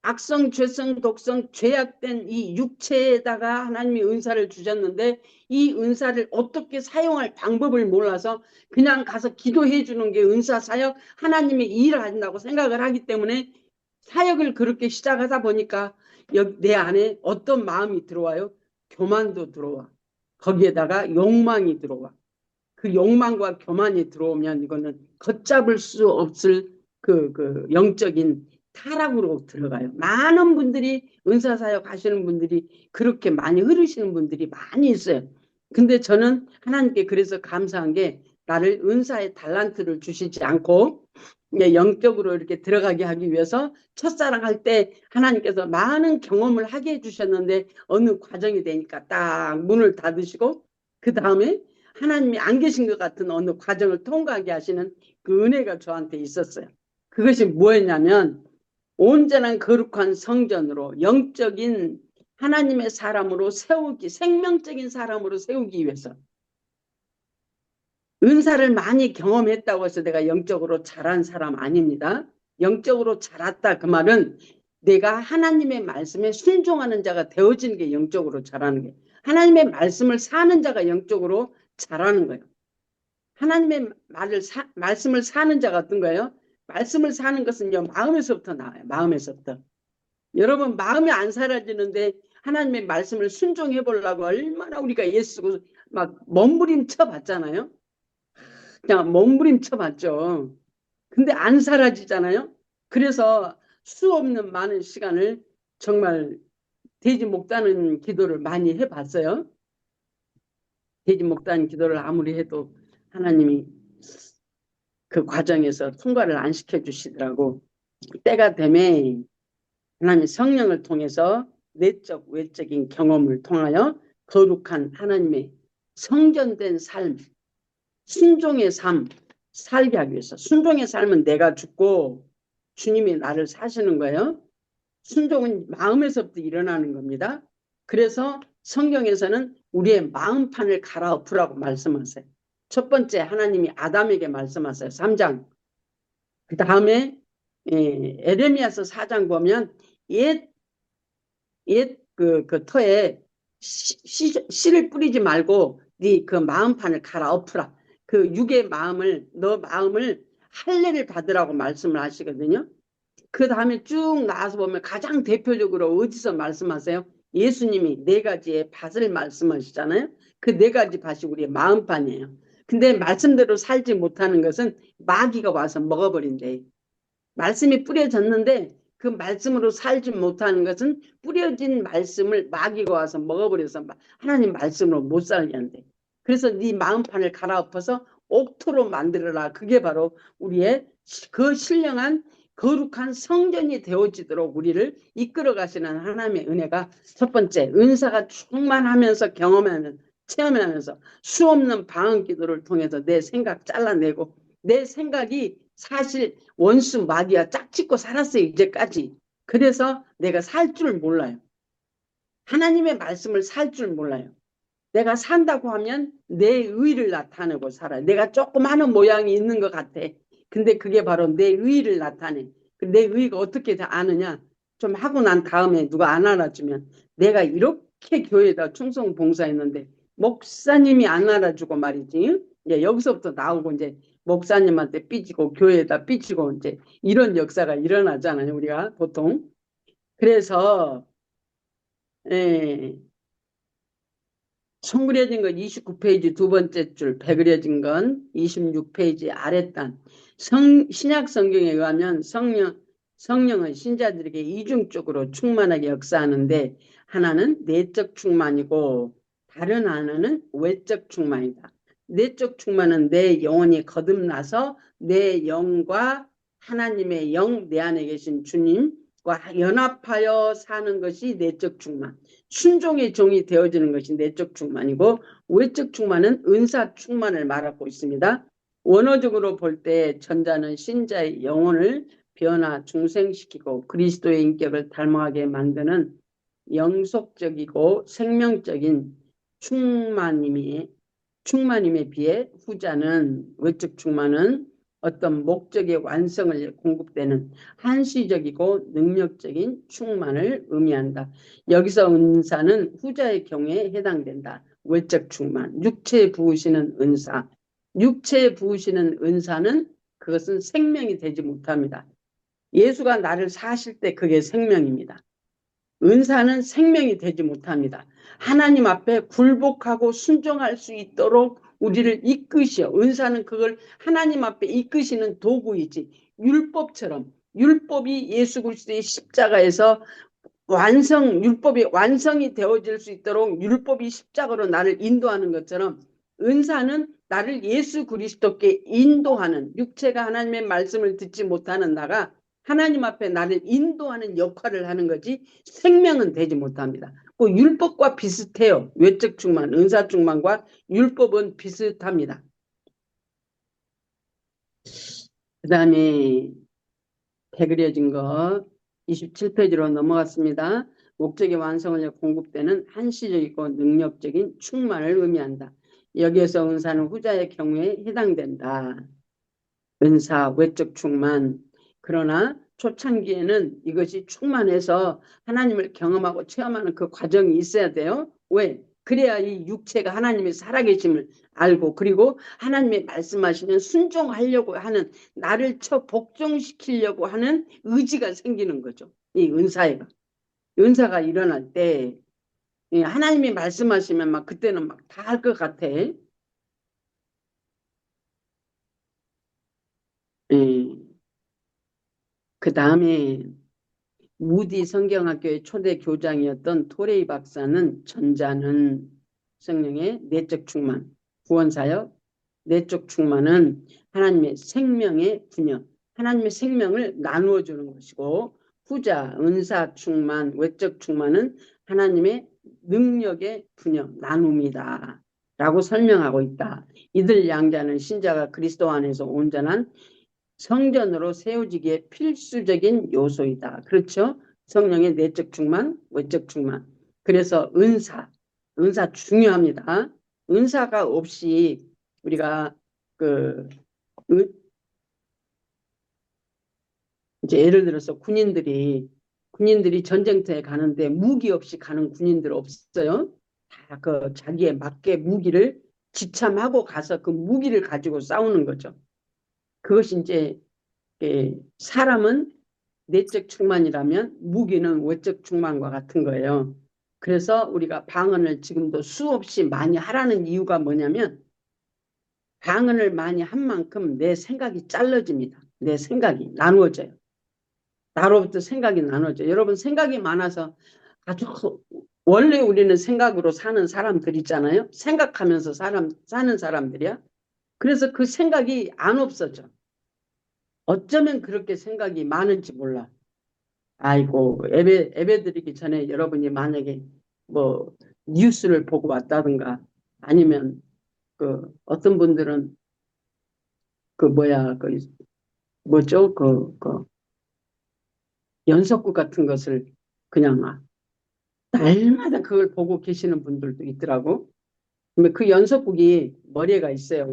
악성, 죄성, 독성, 죄악된 이 육체에다가 하나님이 은사를 주셨는데 이 은사를 어떻게 사용할 방법을 몰라서 그냥 가서 기도해 주는 게 은사 사역 하나님의 일을 한다고 생각을 하기 때문에 사역을 그렇게 시작하다 보니까 내 안에 어떤 마음이 들어와요? 교만도 들어와. 거기에다가 욕망이 들어와. 그 욕망과 교만이 들어오면 이거는 걷잡을 수 없을 그 영적인 타락으로 들어가요. 많은 분들이 은사사역 하시는 분들이 그렇게 많이 흐르시는 분들이 많이 있어요. 근데 저는 하나님께 그래서 감사한 게 나를 은사의 달란트를 주시지 않고 영적으로 이렇게 들어가게 하기 위해서 첫사랑 할 때 하나님께서 많은 경험을 하게 해주셨는데 어느 과정이 되니까 딱 문을 닫으시고 그 다음에 하나님이 안 계신 것 같은 어느 과정을 통과하게 하시는 그 은혜가 저한테 있었어요. 그것이 뭐였냐면 온전한 거룩한 성전으로 영적인 하나님의 사람으로 세우기, 생명적인 사람으로 세우기 위해서 은사를 많이 경험했다고 해서 내가 영적으로 자란 사람 아닙니다. 영적으로 자랐다 그 말은 내가 하나님의 말씀에 순종하는 자가 되어지는 게 영적으로 자라는 거예요. 하나님의 말씀을 사는 자가 영적으로 자라는 거예요. 하나님의 말씀을 사는 자가 어떤 거예요? 말씀을 사는 것은요 마음에서부터 나와요. 마음에서부터. 여러분 마음이 안 사라지는데 하나님의 말씀을 순종해 보려고 얼마나 우리가 예수고 막 몸부림쳐 봤잖아요. 그냥 몸부림쳐 봤죠. 근데 안 사라지잖아요. 그래서 수 없는 많은 시간을 정말 돼지 목다는 기도를 많이 해봤어요. 돼지 목다는 기도를 아무리 해도 하나님이 그 과정에서 통과를 안 시켜주시더라고. 때가 되면 하나님 성령을 통해서 내적 외적인 경험을 통하여 거룩한 하나님의 성전된 삶, 순종의 삶 살게 하기 위해서. 순종의 삶은 내가 죽고 주님이 나를 사시는 거예요. 순종은 마음에서부터 일어나는 겁니다. 그래서 성경에서는 우리의 마음판을 갈아엎으라고 말씀하세요. 첫 번째 하나님이 아담에게 말씀하세요. 3장. 그 다음에 에레미야서 4장 보면 그 터에 씨를 뿌리지 말고 네 그 마음판을 갈아엎으라. 그 육의 마음을 너 마음을 할례를 받으라고 말씀을 하시거든요. 그 다음에 쭉 나와서 보면 가장 대표적으로 어디서 말씀하세요? 예수님이 네 가지의 밭을 말씀하시잖아요. 그 네 가지 밭이 우리의 마음판이에요. 근데 말씀대로 살지 못하는 것은 마귀가 와서 먹어버린대. 말씀이 뿌려졌는데 그 말씀으로 살지 못하는 것은 뿌려진 말씀을 마귀가 와서 먹어버려서 하나님 말씀으로 못 살게 한대. 그래서 네 마음판을 갈아엎어서 옥토로 만들어라. 그게 바로 우리의 그 신령한 거룩한 성전이 되어지도록 우리를 이끌어 가시는 하나님의 은혜가 첫 번째, 은사가 충만하면서 경험하는 체험하면서 수없는 방언 기도를 통해서 내 생각 잘라내고 내 생각이 사실 원수 마귀야 짝짓고 살았어요. 이제까지. 그래서 내가 살 줄 몰라요. 하나님의 말씀을 살 줄 몰라요. 내가 산다고 하면 내 의를 나타내고 살아요. 내가 조금 하는 모양이 있는 것 같아. 근데 그게 바로 내 의를 나타내. 내 의가 어떻게 아느냐. 좀 하고 난 다음에 누가 안 알아주면 내가 이렇게 교회에다 충성 봉사했는데 목사님이 안 알아주고 말이지. 이제 여기서부터 나오고 이제 목사님한테 삐지고 교회에다 삐지고 이제 이런 역사가 일어나잖아요. 우리가 보통. 그래서 손그려진 건 29페이지 두 번째 줄, 배그려진 건 26페이지 아랫단. 신약 성경에 의하면 성령은 신자들에게 이중적으로 충만하게 역사하는데 하나는 내적 충만이고 다른 하나는 외적 충만이다. 내적 충만은 내 영혼이 거듭나서 내 영과 하나님의 영, 내 안에 계신 주님과 연합하여 사는 것이 내적 충만. 순종의 종이 되어지는 것이 내적 충만이고 외적 충만은 은사 충만을 말하고 있습니다. 원어적으로 볼 때 전자는 신자의 영혼을 변화 중생시키고 그리스도의 인격을 닮아가게 만드는 영속적이고 생명적인 충만임에 비해 후자는 외적 충만은 어떤 목적의 완성을 공급되는 한시적이고 능력적인 충만을 의미한다. 여기서 은사는 후자의 경우에 해당된다. 외적 충만, 육체에 부으시는 은사. 육체에 부으시는 은사는 그것은 생명이 되지 못합니다. 예수가 나를 사실 때 그게 생명입니다. 은사는 생명이 되지 못합니다. 하나님 앞에 굴복하고 순종할 수 있도록 우리를 이끄시어. 은사는 그걸 하나님 앞에 이끄시는 도구이지. 율법처럼 율법이 예수 그리스도의 십자가에서 율법이 완성이 되어질 수 있도록 율법이 십자가로 나를 인도하는 것처럼 은사는 나를 예수 그리스도께 인도하는, 육체가 하나님의 말씀을 듣지 못하는 나가 하나님 앞에 나를 인도하는 역할을 하는 거지 생명은 되지 못합니다. 그 율법과 비슷해요. 외적 충만, 은사 충만과 율법은 비슷합니다. 그 다음에 배그려진 거 27페이지로 넘어갔습니다. 목적의 완성을 공급되는 한시적이고 능력적인 충만을 의미한다. 여기에서 은사는 후자의 경우에 해당된다. 은사, 외적 충만. 그러나 초창기에는 이것이 충만해서 하나님을 경험하고 체험하는 그 과정이 있어야 돼요. 왜? 그래야 이 육체가 하나님의 살아계심을 알고 그리고 하나님의 말씀하시면 순종하려고 하는 나를 복종시키려고 하는 의지가 생기는 거죠. 이 은사가 일어날 때 하나님이 말씀하시면 막 그때는 막 다 할 것 같아. 그 다음에 무디 성경학교의 초대 교장이었던 토레이 박사는 전자는 성령의 내적 충만, 구원사역, 내적 충만은 하나님의 생명의 분열, 하나님의 생명을 나누어 주는 것이고 후자, 은사 충만, 외적 충만은 하나님의 능력의 분열, 나눔이다. 라고 설명하고 있다. 이들 양자는 신자가 그리스도 안에서 온전한 성전으로 세워지기에 필수적인 요소이다. 그렇죠? 성령의 내적 충만, 외적 충만. 그래서 은사 중요합니다. 은사가 없이 우리가 그 이제 예를 들어서 군인들이 전쟁터에 가는데 무기 없이 가는 군인들 없어요? 다 그 자기에 맞게 무기를 지참하고 가서 그 무기를 가지고 싸우는 거죠. 그것이 이제 사람은 내적 충만이라면 무기는 외적 충만과 같은 거예요. 그래서 우리가 방언을 지금도 수없이 많이 하라는 이유가 뭐냐면 방언을 많이 한 만큼 내 생각이 잘라집니다. 내 생각이 나누어져요. 나로부터 생각이 나눠져. 여러분 생각이 많아서 아주 원래 우리는 생각으로 사는 사람들 있잖아요. 생각하면서 사는 사람들이야. 그래서 그 생각이 안 없어져. 어쩌면 그렇게 생각이 많은지 몰라. 아이고 예배 드리기 전에 여러분이 만약에 뭐 뉴스를 보고 왔다든가 아니면 그 어떤 분들은 그 뭐야 그 뭐죠 그 연속극 같은 것을 그냥 날마다 그걸 보고 계시는 분들도 있더라고. 근데 그 연속국이 머리가 있어요.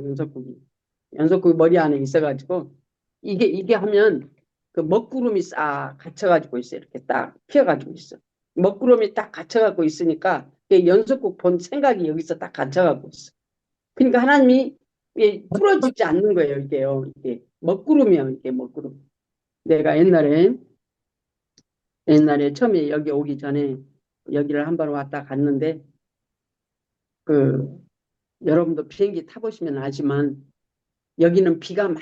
연속국이 머리 안에 있어가지고 이게 하면 그 먹구름이 싹 갇혀가지고 있어. 이렇게 딱 피어가지고 있어. 먹구름이 딱 갇혀가지고 있으니까 연속국 본 생각이 여기서 딱 갇혀가지고 있어. 그러니까 하나님이 풀어지지 않는 거예요. 이게 먹구름이에요. 이게 먹구름. 내가 옛날에 처음에 여기 오기 전에 여기를 한번 왔다 갔는데 그 여러분도 비행기 타보시면 아지만 여기는 비가 막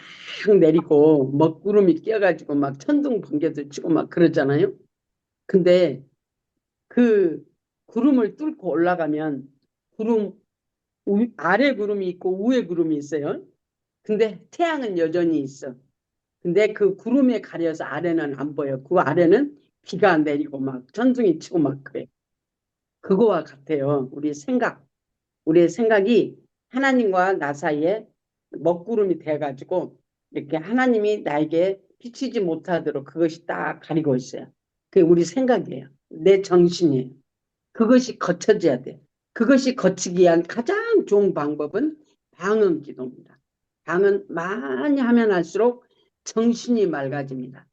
내리고 먹구름이 끼어가지고 막 천둥 번개도 치고 막 그러잖아요. 근데 그 구름을 뚫고 올라가면 구름 아래 구름이 있고 위에 구름이 있어요. 근데 태양은 여전히 있어. 근데 그 구름에 가려서 아래는 안 보여. 그 아래는 비가 내리고 막 천둥이 치고 막 그래. 그거와 같아요. 우리의 생각이 하나님과 나 사이에 먹구름이 돼가지고 이렇게 하나님이 나에게 비치지 못하도록 그것이 딱 가리고 있어요. 그게 우리 생각이에요. 내 정신이에요. 그것이 거쳐져야 돼. 그것이 거치기 위한 가장 좋은 방법은 방언 기도입니다. 방언 많이 하면 할수록 정신이 맑아집니다.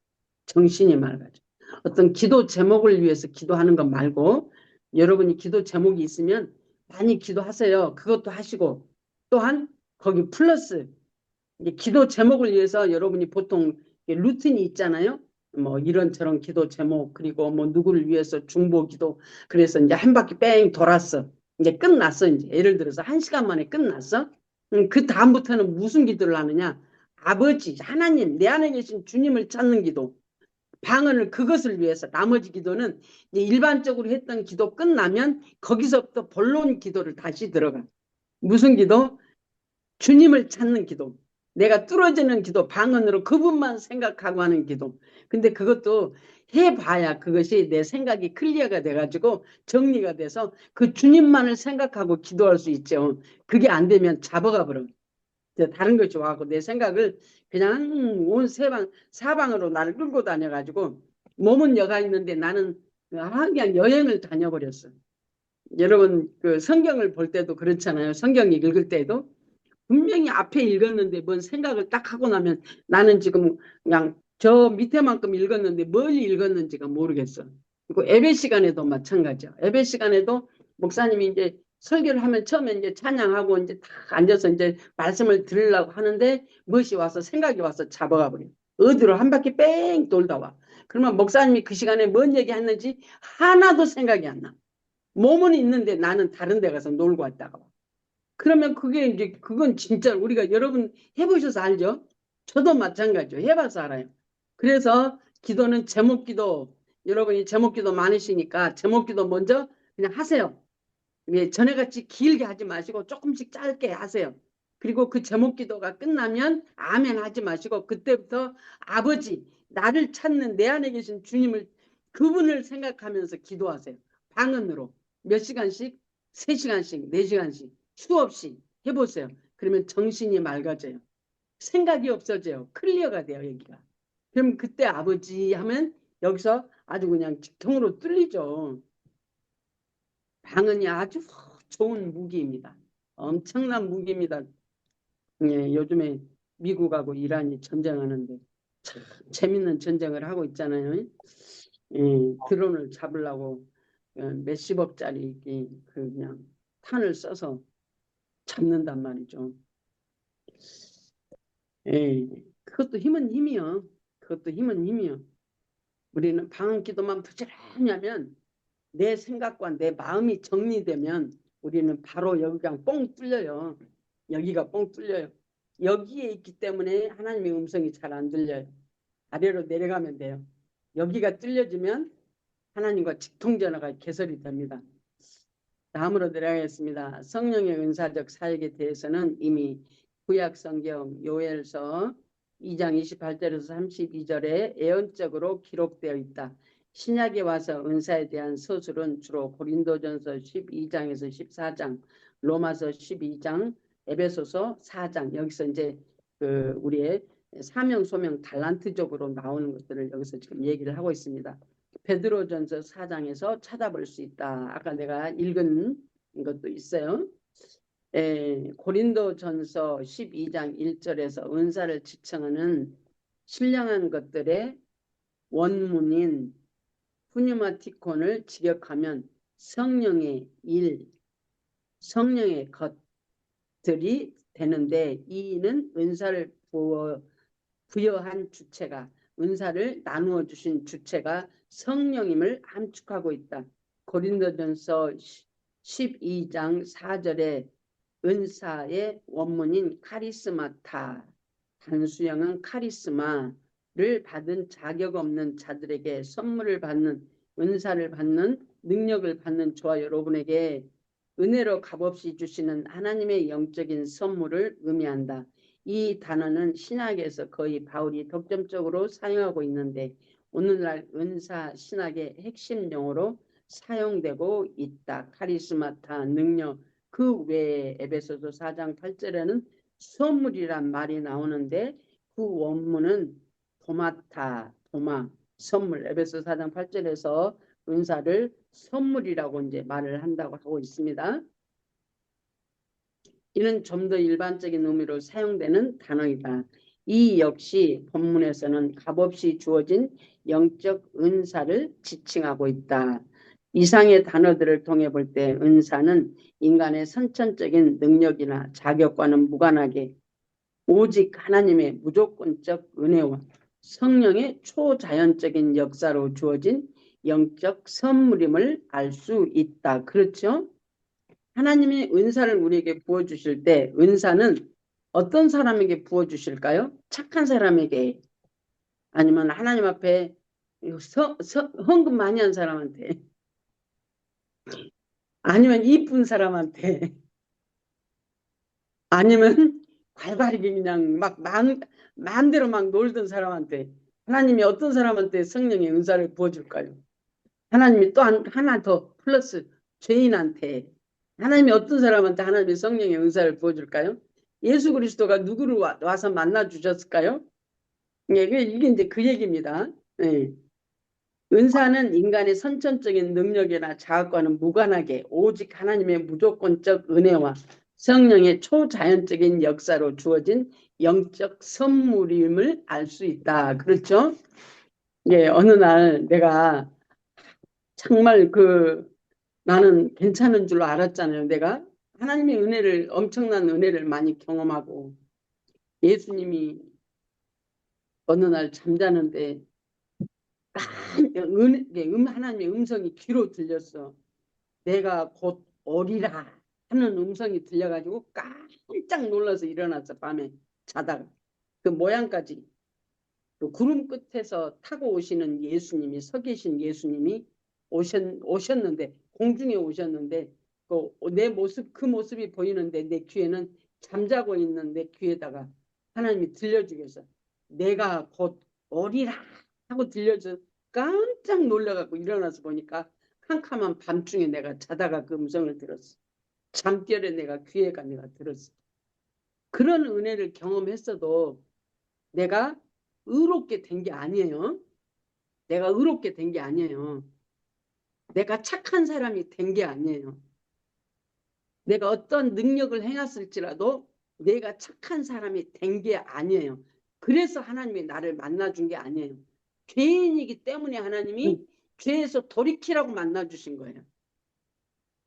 정신이 맑아져. 어떤 기도 제목을 위해서 기도하는 것 말고 여러분이 기도 제목이 있으면 많이 기도하세요. 그것도 하시고 또한 거기 플러스 이제 기도 제목을 위해서 여러분이 보통 루틴이 있잖아요. 뭐 이런저런 기도 제목 그리고 뭐 누구를 위해서 중보 기도 그래서 이제 한 바퀴 뺑 돌았어. 이제 끝났어. 이제 예를 들어서 1시간 만에 끝났어. 그 다음부터는 무슨 기도를 하느냐? 아버지 하나님 내 안에 계신 주님을 찾는 기도. 방언을 그것을 위해서 나머지 기도는 이제 일반적으로 했던 기도 끝나면 거기서부터 본론 기도를 다시 들어가. 무슨 기도? 주님을 찾는 기도. 내가 뚫어지는 기도, 방언으로 그분만 생각하고 하는 기도. 근데 그것도 해봐야 그것이 내 생각이 클리어가 돼가지고 정리가 돼서 그 주님만을 생각하고 기도할 수 있죠. 그게 안 되면 잡아가 버려. 다른 걸 좋아하고 내 생각을 그냥 온 사방으로 나를 끌고 다녀가지고 몸은 여가 있는데 나는 그냥 여행을 다녀버렸어. 여러분 그 성경을 볼 때도 그렇잖아요. 성경 읽을 때도 분명히 앞에 읽었는데 뭔 생각을 딱 하고 나면 나는 지금 그냥 저 밑에만큼 읽었는데 뭘 읽었는지가 모르겠어. 그리고 예배 시간에도 마찬가지야. 예배 시간에도 목사님이 이제 설교를 하면 처음에 이제 찬양하고 이제 딱 앉아서 이제 말씀을 들으려고 하는데 무엇이 와서 생각이 와서 잡아가 버려. 어디로 한 바퀴 뺑 돌다 와. 그러면 목사님이 그 시간에 뭔 얘기 했는지 하나도 생각이 안 나. 몸은 있는데 나는 다른 데 가서 놀고 왔다가 와. 그러면 그게 이제 그건 진짜 우리가 여러분 해보셔서 알죠? 저도 마찬가지죠. 해봐서 알아요. 그래서 기도는 제목기도 여러분이 제목기도 많으시니까 제목기도 먼저 그냥 하세요. 예, 전에같이 길게 하지 마시고 조금씩 짧게 하세요. 그리고 그 제목기도가 끝나면 아멘 하지 마시고 그때부터 아버지 나를 찾는 내 안에 계신 주님을, 그분을 생각하면서 기도하세요. 방언으로 몇 시간씩, 3시간씩, 4시간씩 수없이 해보세요. 그러면 정신이 맑아져요. 생각이 없어져요. 클리어가 돼요, 여기가. 그럼 그때 아버지 하면 여기서 아주 그냥 직통으로 뚫리죠. 방언이 아주 좋은 무기입니다. 엄청난 무기입니다. 예, 요즘에 미국하고 이란이 전쟁하는데 참 재밌는 전쟁을 하고 있잖아요. 예, 드론을 잡으려고 몇십억짜리 그냥 탄을 써서 잡는단 말이죠. 예, 그것도 힘은 힘이요. 그것도 힘은 힘이요. 우리는 방언 기도만 부지런히 하면 내 생각과 내 마음이 정리되면 우리는 바로 여기가 뻥 뚫려요. 여기가 뻥 뚫려요. 여기에 있기 때문에 하나님의 음성이 잘 안 들려요. 아래로 내려가면 돼요. 여기가 뚫려지면 하나님과 직통전화가 개설이 됩니다. 다음으로 내려가겠습니다. 성령의 은사적 사역에 대해서는 이미 구약성경 요엘서 2장 28절에서 32절에 예언적으로 기록되어 있다. 신약에 와서 은사에 대한 서술은 주로 고린도전서 12장에서 14장, 로마서 12장, 에베소서 4장, 여기서 이제 우리의 사명, 소명, 달란트적으로 나오는 것들을 여기서 지금 얘기를 하고 있습니다. 베드로전서 4장에서 찾아볼 수 있다. 아까 내가 읽은 것도 있어요. 고린도전서 12장 1절에서 은사를 지칭하는 신령한 것들의 원문인 푸뉴마티콘을 직역하면 성령의 일, 성령의 것들이 되는데, 이는 은사를 부여한 주체가, 은사를 나누어 주신 주체가 성령임을 함축하고 있다. 고린도전서 12장 4절에 은사의 원문인 카리스마타, 단수형은 카리스마를 받은 자격 없는 자들에게 선물을 받는, 은사를 받는, 능력을 받는 저와 여러분에게 은혜로 값없이 주시는 하나님의 영적인 선물을 의미한다. 이 단어는 신학에서 거의 바울이 독점적으로 사용하고 있는데 오늘날 은사 신학의 핵심 용어로 사용되고 있다. 카리스마타, 능력. 그 외에 에베소서 4장 8절에는 선물이란 말이 나오는데 그 원문은 도마타, 도마, 선물. 에베소 4장 8절에서 은사를 선물이라고 이제 말을 한다고 하고 있습니다. 이는 좀 더 일반적인 의미로 사용되는 단어이다. 이 역시 본문에서는 값없이 주어진 영적 은사를 지칭하고 있다. 이상의 단어들을 통해 볼 때 은사는 인간의 선천적인 능력이나 자격과는 무관하게 오직 하나님의 무조건적 은혜와 성령의 초자연적인 역사로 주어진 영적 선물임을 알 수 있다. 그렇죠? 하나님이 은사를 우리에게 부어주실 때 은사는 어떤 사람에게 부어주실까요? 착한 사람에게, 아니면 하나님 앞에 헌금 많이 한 사람한테, 아니면 이쁜 사람한테, 아니면 발발이 그냥 막 마음대로 막 놀던 사람한테, 하나님이 어떤 사람한테 성령의 은사를 부어줄까요? 하나님이 또 하나 더 플러스 죄인한테, 하나님이 어떤 사람한테 하나님의 성령의 은사를 부어줄까요? 예수 그리스도가 누구를 와서 만나 주셨을까요? 예, 이게 이제 그 얘기입니다. 예. 은사는 인간의 선천적인 능력이나 자아과는 무관하게 오직 하나님의 무조건적 은혜와 성령의 초자연적인 역사로 주어진 영적 선물임을 알 수 있다. 그렇죠? 예, 어느 날 내가 정말 나는 괜찮은 줄 알았잖아요. 내가 하나님의 은혜를, 엄청난 은혜를 많이 경험하고 예수님이 어느 날 잠자는데 하나님의 음성이 귀로 들렸어. 내가 곧 오리라 하는 음성이 들려가지고 깜짝 놀라서 일어났어. 밤에 자다가 그 모양까지, 그 구름 끝에서 타고 오시는 예수님이, 서 계신 예수님이 오셨는데, 공중에 오셨는데 내 모습, 그 모습이 보이는데 내 귀에는, 잠자고 있는 내 귀에다가 하나님이 들려주겠어. 내가 곧 오리라 하고 들려서 깜짝 놀라갖고 일어나서 보니까 캄캄한 밤중에 내가 자다가 그 음성을 들었어. 잠결에 내가 귀에가 내가 들었어. 그런 은혜를 경험했어도 내가 의롭게 된 게 아니에요. 내가 의롭게 된 게 아니에요. 내가 착한 사람이 된 게 아니에요. 내가 어떤 능력을 행했을지라도 내가 착한 사람이 된 게 아니에요. 그래서 하나님이 나를 만나준 게 아니에요. 죄인이기 때문에 하나님이 죄에서 돌이키라고 만나주신 거예요.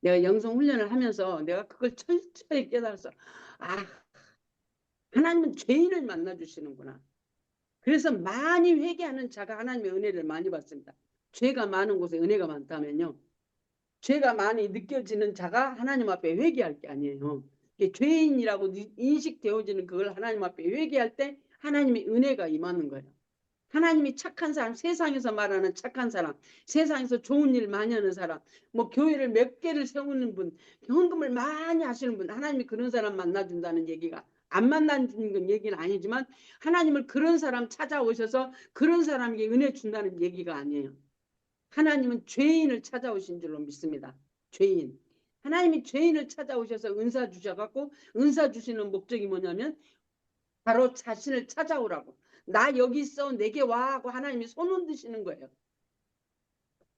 내가 영성 훈련을 하면서 내가 그걸 철저히 깨달았어. 아, 하나님은 죄인을 만나주시는구나. 그래서 많이 회개하는 자가 하나님의 은혜를 많이 받습니다. 죄가 많은 곳에 은혜가 많다면요. 죄가 많이 느껴지는 자가 하나님 앞에 회개할 게 아니에요. 죄인이라고 인식되어지는 그걸 하나님 앞에 회개할 때 하나님의 은혜가 임하는 거예요. 하나님이 착한 사람, 세상에서 말하는 착한 사람, 세상에서 좋은 일 많이 하는 사람, 뭐 교회를 몇 개를 세우는 분, 헌금을 많이 하시는 분, 하나님이 그런 사람 만나준다는 얘기가, 안 만나주는 건 얘기는 아니지만 하나님을 그런 사람 찾아오셔서 그런 사람에게 은혜 준다는 얘기가 아니에요. 하나님은 죄인을 찾아오신 줄로 믿습니다. 죄인. 하나님이 죄인을 찾아오셔서 은사 주셔갖고, 은사 주시는 목적이 뭐냐면 바로 자신을 찾아오라고. 나 여기 있어, 내게 와 하고 하나님이 손 흔드시는 거예요.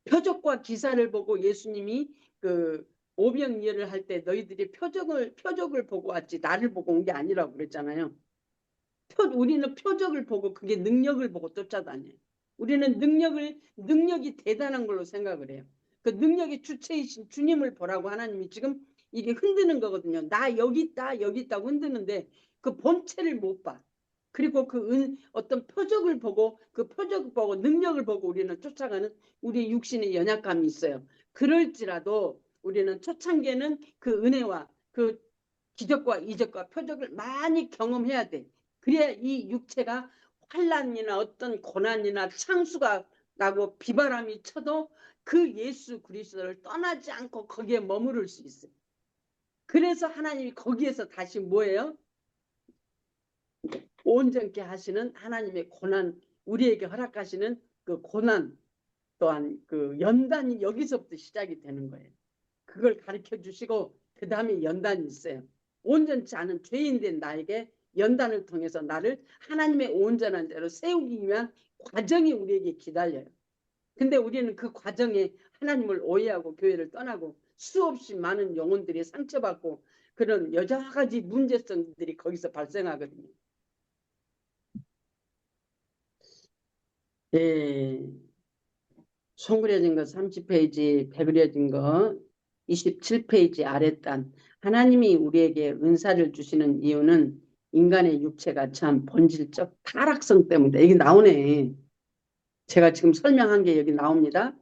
표적과 기사를 보고 예수님이 그 오병이어를 할 때 너희들이 표적을 보고 왔지 나를 보고 온 게 아니라고 그랬잖아요. 우리는 표적을 보고 그게 능력을 보고 쫓아다녀요. 우리는 능력이 대단한 걸로 생각을 해요. 그 능력의 주체이신 주님을 보라고 하나님이 지금 이게 흔드는 거거든요. 나 여기 있다, 여기 있다고 흔드는데 그 본체를 못 봐. 그리고 어떤 표적을 보고 그 표적을 보고 능력을 보고 우리는 쫓아가는 우리 육신의 연약감이 있어요. 그럴지라도 우리는 초창기에는 그 은혜와 그 기적과 이적과 표적을 많이 경험해야 돼. 그래야 이 육체가 환난이나 어떤 고난이나 창수가 나고 비바람이 쳐도 그 예수 그리스도를 떠나지 않고 거기에 머무를 수 있어요. 그래서 하나님이 거기에서 다시 뭐예요? 온전케 하시는 하나님의 고난, 우리에게 허락하시는 그 고난 또한 그 연단이 여기서부터 시작이 되는 거예요. 그걸 가르쳐 주시고 그 다음에 연단이 있어요. 온전치 않은 죄인된 나에게 연단을 통해서 나를 하나님의 온전한 자로 세우기 위한 과정이 우리에게 기다려요. 근데 우리는 그 과정에 하나님을 오해하고 교회를 떠나고 수없이 많은 영혼들이 상처받고 그런 여러 가지 문제성들이 거기서 발생하거든요. 예. 손 그려진 거 30페이지, 배 그려진 거 27페이지 아랫단. 하나님이 우리에게 은사를 주시는 이유는 인간의 육체가 참 본질적 타락성 때문에. 여기 나오네. 제가 지금 설명한 게 여기 나옵니다.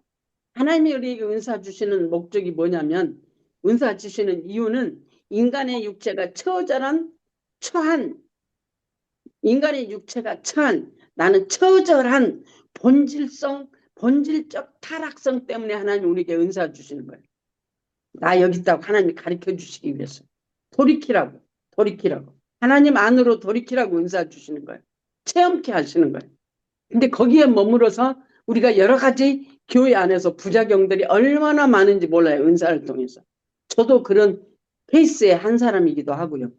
하나님이 우리에게 은사 주시는 목적이 뭐냐면, 은사 주시는 이유는 인간의 육체가 처한 인간의 육체가 처한 나는 처절한 본질적 타락성 때문에 하나님 우리에게 은사 주시는 거예요. 나 여기 있다고 하나님이 가르쳐 주시기 위해서 돌이키라고 하나님 안으로 돌이키라고 은사 주시는 거예요. 체험케 하시는 거예요. 근데 거기에 머물러서 우리가 여러 가지 교회 안에서 부작용들이 얼마나 많은지 몰라요. 은사를 통해서. 저도 그런 페이스의 한 사람이기도 하고요.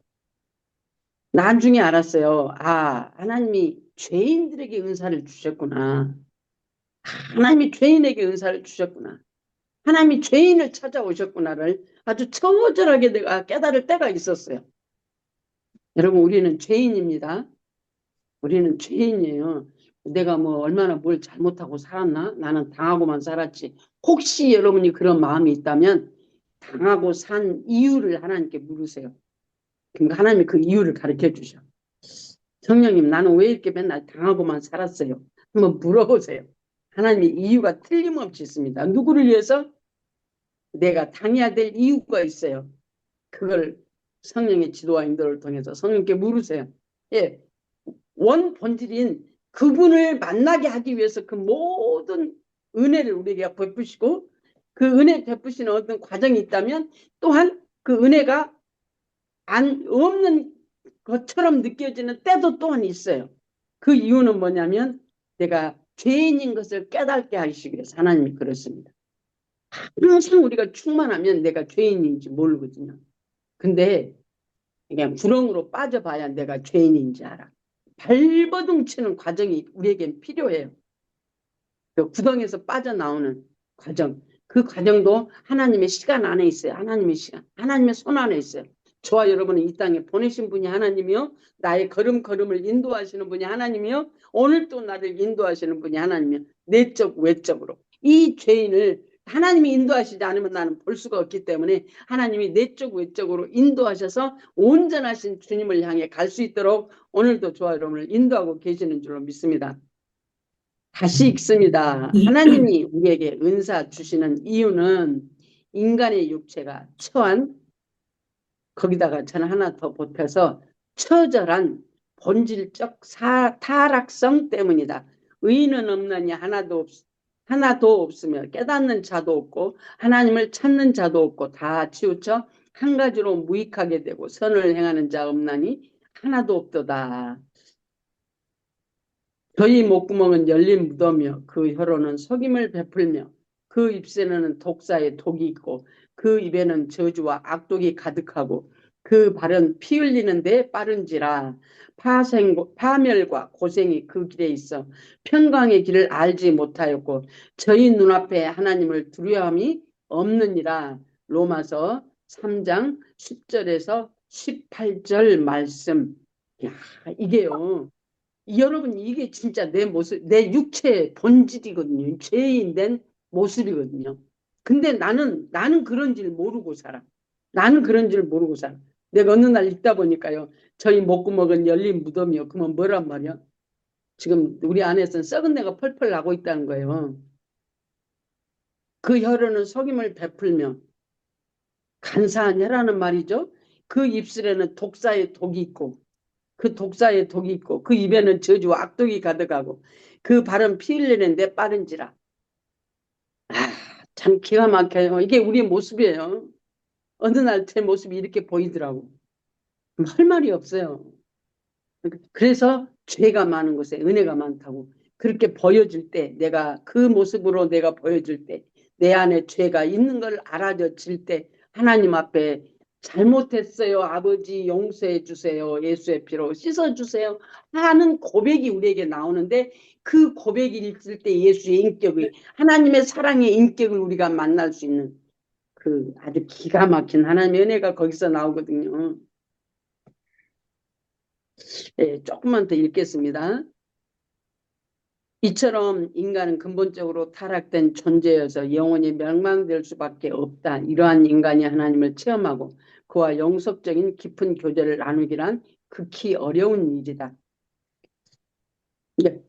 나중에 알았어요. 아, 하나님이 죄인들에게 은사를 주셨구나. 하나님이 죄인에게 은사를 주셨구나. 하나님이 죄인을 찾아오셨구나를 아주 처절하게 내가 깨달을 때가 있었어요. 여러분, 우리는 죄인입니다. 우리는 죄인이에요. 내가 뭐 얼마나 뭘 잘못하고 살았나? 나는 당하고만 살았지. 혹시 여러분이 그런 마음이 있다면 당하고 산 이유를 하나님께 물으세요. 그러니까 하나님이 그 이유를 가르쳐 주셔. 성령님, 나는 왜 이렇게 맨날 당하고만 살았어요? 한번 물어보세요. 하나님의 이유가 틀림없이 있습니다. 누구를 위해서? 내가 당해야 될 이유가 있어요. 그걸 성령의 지도와 인도를 통해서 성령께 물으세요. 예, 원 본질인 그분을 만나게 하기 위해서 그 모든 은혜를 우리에게 베푸시고 그 은혜 베푸시는 어떤 과정이 있다면 또한 그 은혜가 없는 것처럼 느껴지는 때도 또한 있어요. 그 이유는 뭐냐면 내가 죄인인 것을 깨닫게 하시기 위해서 하나님이 그렇습니다. 항상 우리가 충만하면 내가 죄인인지 모르거든요. 근데 그냥 구렁으로 빠져봐야 내가 죄인인지 알아. 발버둥 치는 과정이 우리에겐 필요해요. 그 구덩이에서 빠져나오는 과정. 그 과정도 하나님의 시간 안에 있어요. 하나님의 시간. 하나님의 손 안에 있어요. 저와 여러분을 이 땅에 보내신 분이 하나님이요. 나의 걸음걸음을 인도하시는 분이 하나님이요. 오늘 또 나를 인도하시는 분이 하나님이요. 내적 외적으로. 이 죄인을 하나님이 인도하시지 않으면 나는 볼 수가 없기 때문에 하나님이 내적 외적으로 인도하셔서 온전하신 주님을 향해 갈 수 있도록 오늘도 저와 여러분을 인도하고 계시는 줄로 믿습니다. 다시 읽습니다. 하나님이 우리에게 은사 주시는 이유는 인간의 육체가 처한, 거기다가 저는 하나 더 보태서 처절한 본질적 타락성 때문이다. 의인은 없느니 하나도 없으며 깨닫는 자도 없고 하나님을 찾는 자도 없고 다 치우쳐 한 가지로 무익하게 되고 선을 행하는 자 없나니 하나도 없도다. 저희 목구멍은 열린 무덤이며 그 혀로는 속임을 베풀며 그 입새는 독사의 독이 있고 그 입에는 저주와 악독이 가득하고 그 발은 피 흘리는 데 빠른지라. 파멸과 고생이 그 길에 있어 평강의 길을 알지 못하였고 저희 눈앞에 하나님을 두려움이 없느니라. 로마서 3장 10절에서 18절 말씀. 야, 이게요. 여러분, 이게 진짜 내 모습, 내 육체의 본질이거든요. 죄인 된 모습이거든요. 근데 나는 그런 줄 모르고 살아. 나는 그런 줄 모르고 살아. 내가 어느 날 읽다 보니까요. 저희 목구멍은 열린 무덤이요. 그러면 뭐란 말이야? 지금 우리 안에서는 썩은 내가 펄펄 나고 있다는 거예요. 그 혀로는 속임을 베풀며 간사한 혀라는 말이죠. 그 입술에는 독사의 독이 있고 그 독사의 독이 있고 그 입에는 저주와 악독이 가득하고 그 발은 피 흘리는데 빠른지라. 아, 참 기가 막혀요. 이게 우리의 모습이에요. 어느 날 제 모습이 이렇게 보이더라고. 할 말이 없어요. 그래서 죄가 많은 곳에 은혜가 많다고. 그렇게 보여줄 때, 내가 그 모습으로 내가 보여줄 때, 내 안에 죄가 있는 걸 알아질 때 하나님 앞에 잘못했어요. 아버지 용서해 주세요. 예수의 피로 씻어 주세요. 하는 고백이 우리에게 나오는데 그 고백이 있을 때 예수의 인격을, 하나님의 사랑의 인격을 우리가 만날 수 있는 그 아주 기가 막힌 하나님의 은혜가 거기서 나오거든요. 네, 조금만 더 읽겠습니다. 이처럼 인간은 근본적으로 타락된 존재여서 영원히 멸망될 수밖에 없다. 이러한 인간이 하나님을 체험하고 그와 영속적인 깊은 교제를 나누기란 극히 어려운 일이다.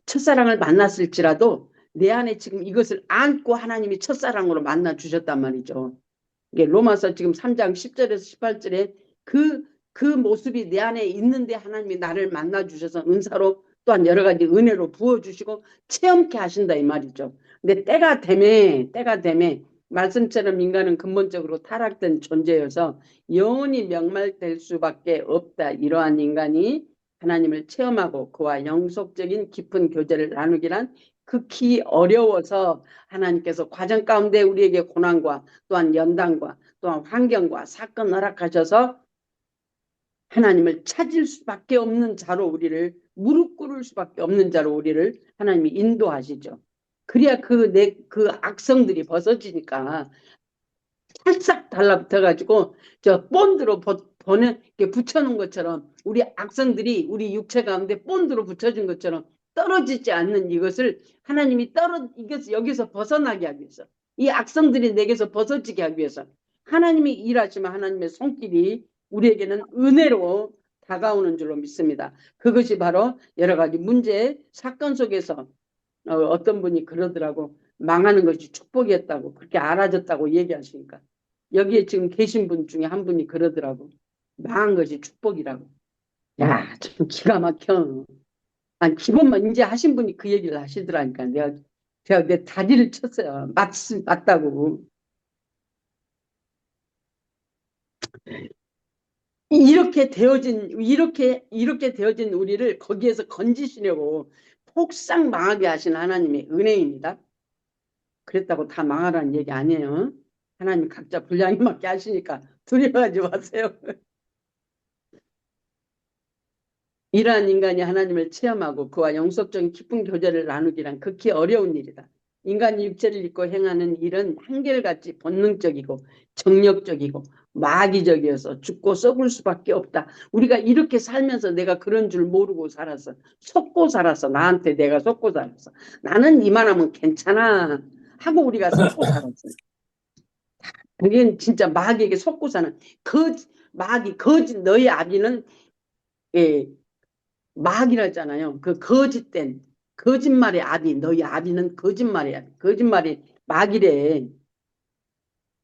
첫사랑을 만났을지라도 내 안에 지금 이것을 안고 하나님이 첫사랑으로 만나 주셨단 말이죠. 이게 로마서 지금 3장 10절에서 18절에 그 모습이 내 안에 있는데 하나님이 나를 만나 주셔서 은사로 또한 여러 가지 은혜로 부어주시고 체험케 하신다 이 말이죠. 근데 때가 되매 말씀처럼 인간은 근본적으로 타락된 존재여서 영원히 명말될 수밖에 없다. 이러한 인간이 하나님을 체험하고 그와 영속적인 깊은 교제를 나누기란 극히 어려워서 하나님께서 과정 가운데 우리에게 고난과 또한 연단과 또한 환경과 사건 허락하셔서 하나님을 찾을 수밖에 없는 자로 우리를 무릎 꿇을 수밖에 없는 자로 우리를 하나님이 인도하시죠. 그래야 그 악성들이 벗어지니까 살짝 달라붙어가지고 저 본드로 붙여놓은 것처럼 우리 악성들이 우리 육체 가운데 본드로 붙여준 것처럼 떨어지지 않는 이것을 하나님이 이것을 여기서 벗어나게 하기 위해서 이 악성들이 내게서 벗어지게 하기 위해서 하나님이 일하시면 하나님의 손길이 우리에게는 은혜로 다가오는 줄로 믿습니다. 그것이 바로 여러 가지 문제 사건 속에서 어떤 분이 그러더라고. 망하는 것이 축복이었다고 그렇게 알아졌다고 얘기하시니까 여기에 지금 계신 분 중에 한 분이 그러더라고. 망한 것이 축복이라고. 야, 참 기가 막혀. 아니, 기본만 이제 하신 분이 그 얘기를 하시더라니까. 제가 내 다리를 쳤어요. 맞다고. 이렇게 되어진 우리를 거기에서 건지시려고 폭삭 망하게 하신 하나님의 은혜입니다. 그랬다고 다 망하라는 얘기 아니에요. 하나님 각자 분량에 맞게 하시니까 두려워하지 마세요. 이러한 인간이 하나님을 체험하고 그와 영속적인 깊은 교제를 나누기란 극히 어려운 일이다. 인간이 육체를 입고 행하는 일은 한결같이 본능적이고 정력적이고 마귀적이어서 죽고 썩을 수밖에 없다. 우리가 이렇게 살면서 내가 그런 줄 모르고 살았어. 속고 살았어. 나한테 내가 속고 살았어. 나는 이만하면 괜찮아 하고 우리가 속고 살았어. 그게 진짜 마귀에게 속고 사는 마귀 거짓 너희 아비는 예, 마귀라잖아요. 그 거짓된 거짓말의 아비, 너희 아비는 거짓말이야. 거짓말이 마귀래.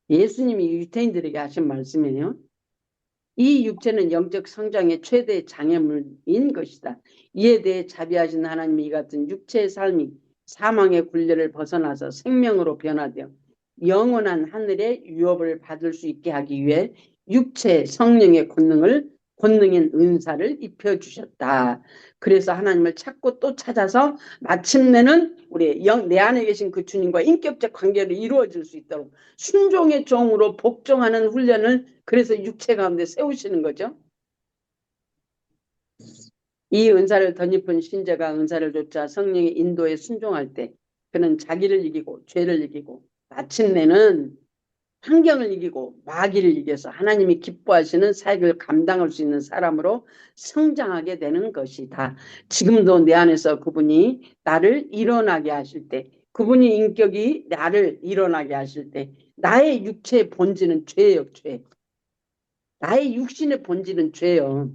예수님이 유태인들에게 하신 말씀이에요. 이 육체는 영적 성장의 최대 장애물인 것이다. 이에 대해 자비하신 하나님이 이 같은 육체의 삶이 사망의 굴레를 벗어나서 생명으로 변화되어 영원한 하늘의 유업을 받을 수 있게 하기 위해 육체 성령의 권능인 은사를 입혀주셨다. 그래서 하나님을 찾고 또 찾아서 마침내는 우리 내 안에 계신 그 주님과 인격적 관계를 이루어질 수 있도록 순종의 종으로 복종하는 훈련을 그래서 육체 가운데 세우시는 거죠. 이 은사를 덧입은 신자가 은사를 좇아 성령의 인도에 순종할 때 그는 자기를 이기고 죄를 이기고 마침내는 환경을 이기고 마귀를 이겨서 하나님이 기뻐하시는 사역을 감당할 수 있는 사람으로 성장하게 되는 것이다. 지금도 내 안에서 그분이 나를 일어나게 하실 때, 그분이 인격이 나를 일어나게 하실 때 나의 육체의 본질은 죄예요. 죄. 나의 육신의 본질은 죄요.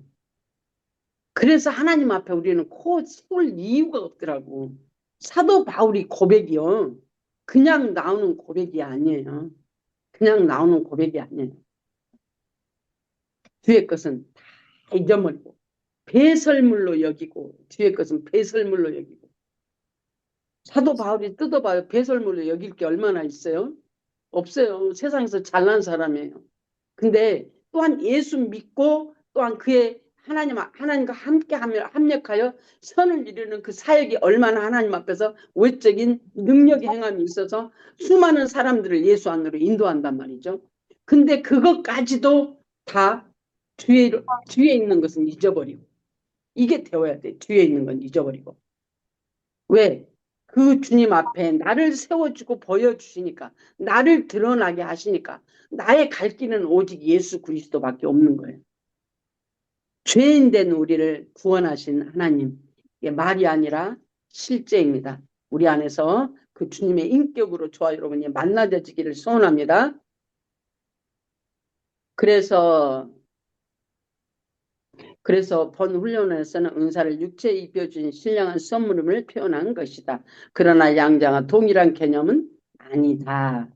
그래서 하나님 앞에 우리는 코 세울 이유가 없더라고. 사도 바울이 고백이요. 그냥 나오는 고백이 아니에요. 그냥 나오는 고백이 아니에요. 뒤의 것은 다 잊어버리고 배설물로 여기고 뒤의 것은 배설물로 여기고 사도 바울이 뜯어봐요. 배설물로 여길 게 얼마나 있어요? 없어요. 세상에서 잘난 사람이에요. 근데 또한 예수 믿고 또한 그의 하나님과 함께 합력하여 선을 이루는 그 사역이 얼마나 하나님 앞에서 외적인 능력의 행함이 있어서 수많은 사람들을 예수 안으로 인도한단 말이죠. 근데 그것까지도 다 뒤에 있는 것은 잊어버리고 이게 되어야 돼. 뒤에 있는 건 잊어버리고. 왜? 그 주님 앞에 나를 세워주고 보여주시니까 나를 드러나게 하시니까 나의 갈 길은 오직 예수 그리스도밖에 없는 거예요. 죄인 된 우리를 구원하신 하나님, 이게 말이 아니라 실제입니다. 우리 안에서 그 주님의 인격으로 저와 여러분이 만나지기를 소원합니다. 그래서 본 훈련에서는 은사를 육체에 입혀준 신령한 선물임을 표현한 것이다. 그러나 양자와 동일한 개념은 아니다.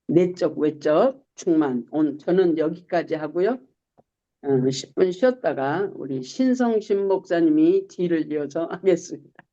내적 외적 충만. 오늘 저는 여기까지 하고요. 10분 쉬었다가 우리 신성신 목사님이 뒤를 이어서 하겠습니다.